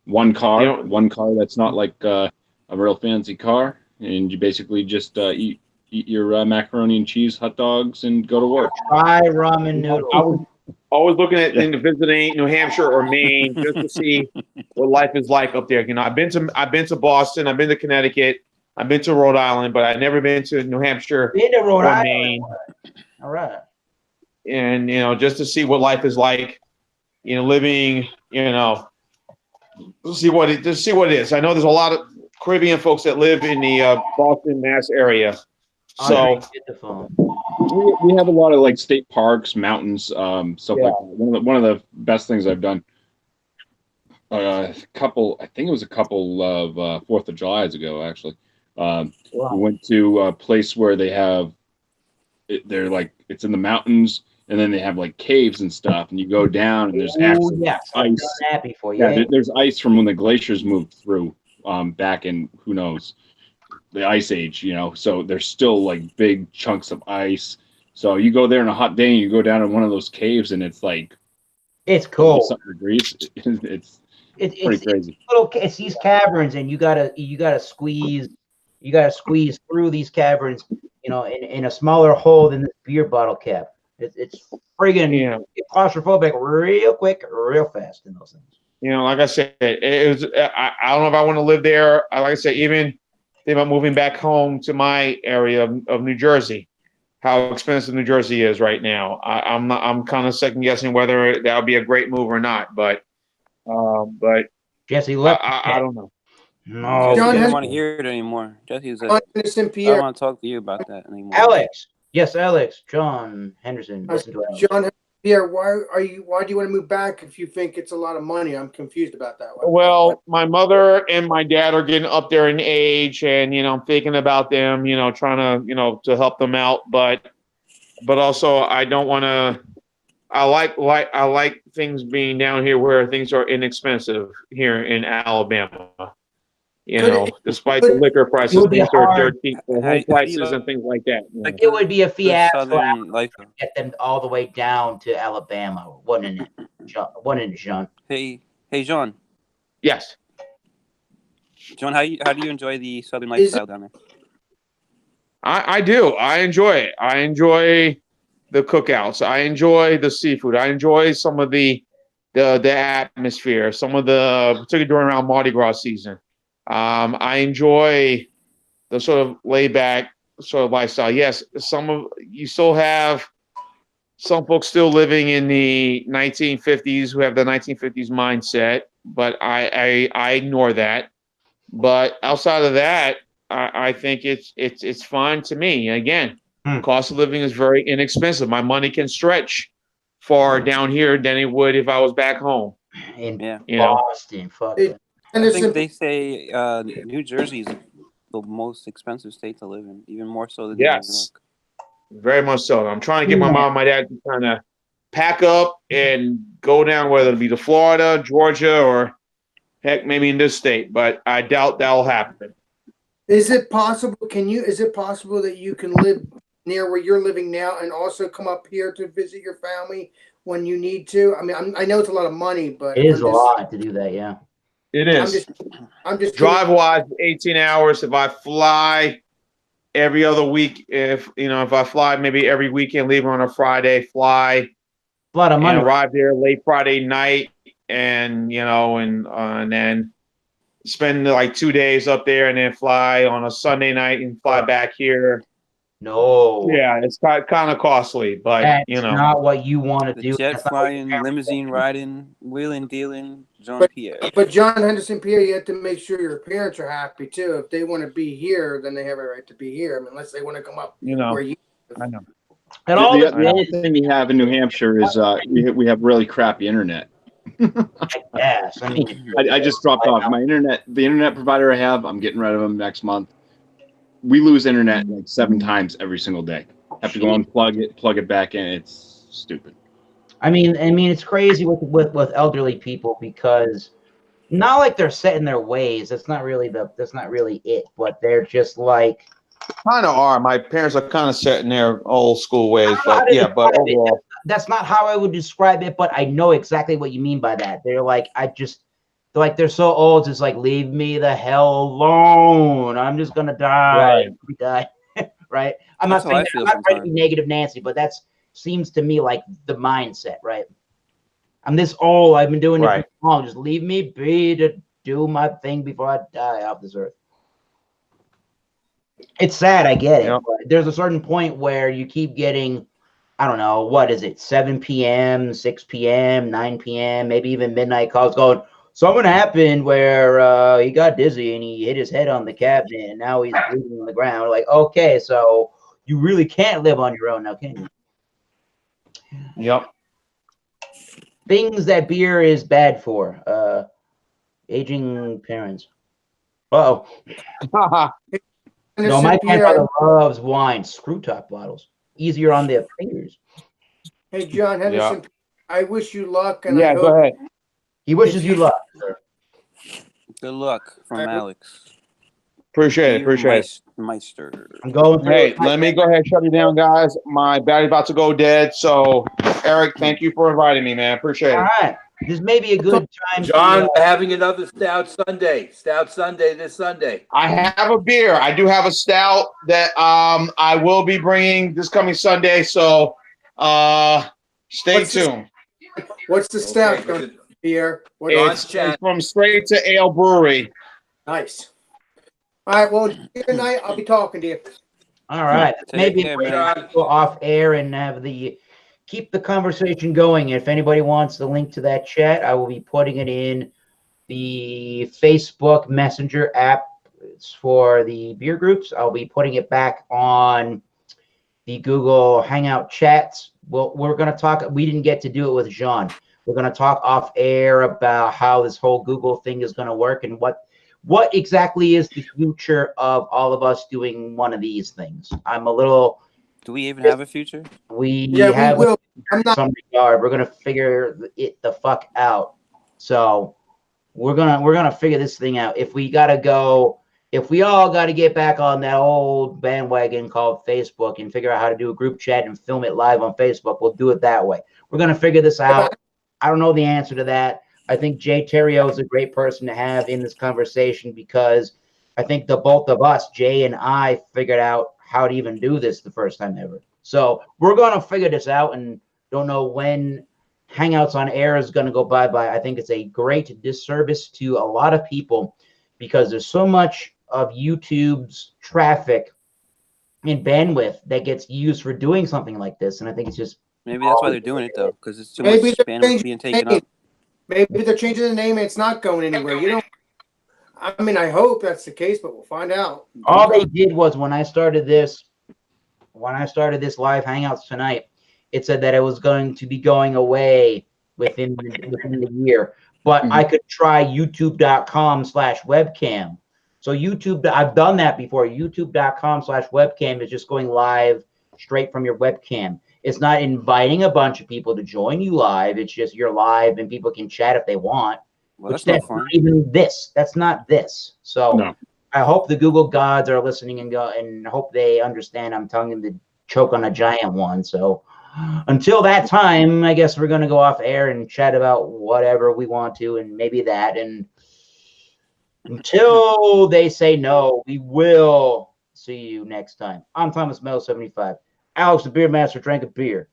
One car that's not like a real fancy car, and you basically just eat your macaroni and cheese hot dogs and go to work. Try ramen noodles. I was always looking at visiting New Hampshire or Maine just to see what life is like up there. I've been to Boston, I've been to Connecticut, I've been to Rhode Island, but I've never been to New Hampshire or Maine. All right. And just to see what life is like, living, to see what it is. I know there's a lot of Caribbean folks that live in the Boston, Mass area. So we have a lot of like state parks, mountains, stuff like that. One of the best things I've done. I think it was a couple of 4th of July's ago, actually. We went to a place where they have, they're like, it's in the mountains, and then they have like caves and stuff, and you go down and there's actually ice. There's ice from when the glaciers moved through back in, who knows, the ice age, so there's still like big chunks of ice. So you go there on a hot day and you go down in one of those caves and it's like, it's cold. Degrees. It's pretty crazy. It's these caverns, and you gotta squeeze through these caverns, in a smaller hole than this beer bottle cap. It's friggin' claustrophobic real quick, real fast in those things. Like I said, it was. I don't know if I want to live there. Like I said, even think about moving back home to my area of New Jersey. How expensive New Jersey is right now. I'm kind of second guessing whether that would be a great move or not. But Jesse left. I don't know. No, John doesn't want to hear it anymore. Jesse's I don't want to talk to you about that anymore. Alex, John Henderson. Listen to Alex. John Pierre, why do you want to move back if you think it's a lot of money? I'm confused about that. Well, my mother and my dad are getting up there in age, and I'm thinking about them, trying to to help them out, but also I don't want to. I like things being down here where things are inexpensive here in Alabama. You know, despite the liquor prices would be being so hard. dirt cheap, the How home do you prices like- and things like that. You know. It would be a The fiasco Southern life. to get them all the way down to Alabama, wouldn't it? Wouldn't it, John? Hey, John. Yes. John, how do you enjoy the Southern Is lifestyle down there? I do. I enjoy it. I enjoy the cookouts. I enjoy the seafood. I enjoy some of the atmosphere, some of the, particularly during around Mardi Gras season. I enjoy the sort of laid back sort of lifestyle. Yes, you still have some folks still living in the 1950s who have the 1950s mindset, but I ignore that. But outside of that, I think it's fine to me. Again, cost of living is very inexpensive. My money can stretch far down here than it would if I was back home. In You know. Boston, fuck it. I think they say New Jersey is the most expensive state to live in, even more so than New York. Very much so. I'm trying to get my mom and my dad to kind of pack up and go down, whether it be to Florida, Georgia, or heck, maybe in this state. But I doubt that'll happen. Is it possible? Is it possible that you can live near where you're living now and also come up here to visit your family when you need to? I mean, I know it's a lot of money, but It is a lot to do that. Yeah. It is. I'm just drive wise, 18 hours. If I fly every other week, if I fly maybe every weekend, leave on a Friday, fly, a lot of money, and arrive there late Friday night, and and then spend like 2 days up there, and then fly on a Sunday night and fly back here. No. Yeah, it's kind of costly, but that's not what you want to do. Jet flying, limousine riding, wheeling, dealing, John Pierre. But John Henderson Pierre, you have to make sure your parents are happy too. If they want to be here, then they have a right to be here. I mean, unless they want to come up where you. I know. And the only thing we have in New Hampshire is we have really crappy internet. Yes, I mean, I just dropped off my internet. The internet provider I have, I'm getting rid of them next month. We lose internet like 7 times every single day. Have to go unplug it, plug it back in. It's stupid. I mean, it's crazy with elderly people because not like they're set in their ways. That's not really it. But they're just like kind of are. My parents are kind of set in their old school ways, but yeah. But overall, that's not how I would describe it. But I know exactly what you mean by that. They're like they're so old. It's like, leave me the hell alone. I'm just gonna die. Right. Right. I'm not trying to be negative Nancy, but that seems to me like the mindset, right? I'm this old. I've been doing it for long. Just leave me be to do my thing before I die off this earth. It's sad, I get it. But there's a certain point where you keep getting, I don't know, what is it, 7 p.m., 6 p.m., 9 p.m., maybe even midnight calls going, something happened where he got dizzy and he hit his head on the cabinet and now he's bleeding on the ground. Like, okay, so you really can't live on your own now, can you? Yep. Things that beer is bad for. Aging parents. Uh-oh. No, my grandfather loves wine. Screw top bottles. Easier on the fingers. Hey, John Henderson, I wish you luck. And yeah, go ahead. He wishes you luck, sir. Good luck from Alex. Appreciate it. Meister. I'm going through Hey, let me go ahead and shut you down, guys. My battery's about to go dead. So, Eric, thank you for inviting me, man. Appreciate it. All right. This may be a good time. John, having another Stout Sunday. Stout Sunday this Sunday. I have a beer. I do have a stout that I will be bringing this coming Sunday. So, stay tuned. What's the stout, Pierre? It's from Straight to Ale Brewery. Nice. All right. Well, good night. I'll be talking to you. All right. Maybe go off air and keep the conversation going. If anybody wants the link to that chat, I will be putting it in the Facebook Messenger app. It's for the beer groups. I'll be putting it back on the Google Hangout chats. Well, we're going to talk. We didn't get to do it with Jean. We're going to talk off air about how this whole Google thing is going to work and what exactly is the future of all of us doing one of these things. I'm a little. Do we even have a future? We have some regard. We're going to figure it the fuck out. So we're gonna figure this thing out. If we all got to get back on that old bandwagon called Facebook and figure out how to do a group chat and film it live on Facebook, we'll do it that way. We're gonna figure this out. I don't know the answer to that. I think Jay Terrio is a great person to have in this conversation because I think the both of us, Jay and I, figured out how to even do this the first time ever. So we're gonna figure this out, and don't know when Hangouts on Air is going to go bye-bye. I think it's a great disservice to a lot of people because there's so much of YouTube's traffic and bandwidth that gets used for doing something like this. And I think it's just... Maybe that's why they're doing it, though, because it's too much bandwidth being taken up. Maybe they're changing the name and it's not going anywhere. You don't... I mean, I hope that's the case, but we'll find out. All they did was when I started this live Hangouts tonight, it said that it was going to be going away within the year, but I could try youtube.com/webcam. So YouTube, I've done that before. youtube.com/webcam is just going live straight from your webcam. It's not inviting a bunch of people to join you live. It's just you're live and people can chat if they want. Well, that's not even this. That's not this. So No. I hope the Google gods are listening and hope they understand I'm telling them to choke on a giant one. So until that time, I guess we're going to go off air and chat about whatever we want to, and maybe that. And until they say no, we will see you next time. I'm Thomas Mel 75. Alex, the beer master, drank a beer.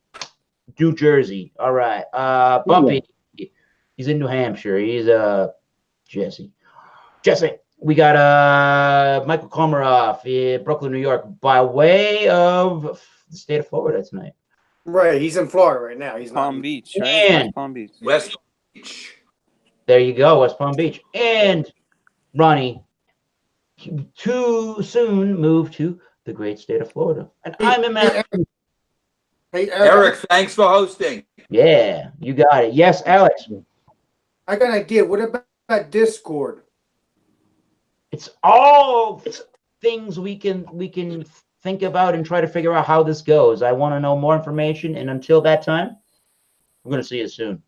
New Jersey. All right. Bumpy. He's in New Hampshire. He's Jesse. We got Michael Komaroff in Brooklyn, New York, by way of the state of Florida tonight. Right, he's in Florida right now. He's Palm Beach, right? And West Palm Beach. West Palm Beach. There you go, West Palm Beach. And Ronnie, too soon moved to the great state of Florida. And I'm American. Hey, Eric, thanks for hosting. Yeah, you got it. Yes, Alex. I got an idea. What about Discord? It's all things we can think about and try to figure out how this goes. I want to know more information, and until that time, we're going to see you soon.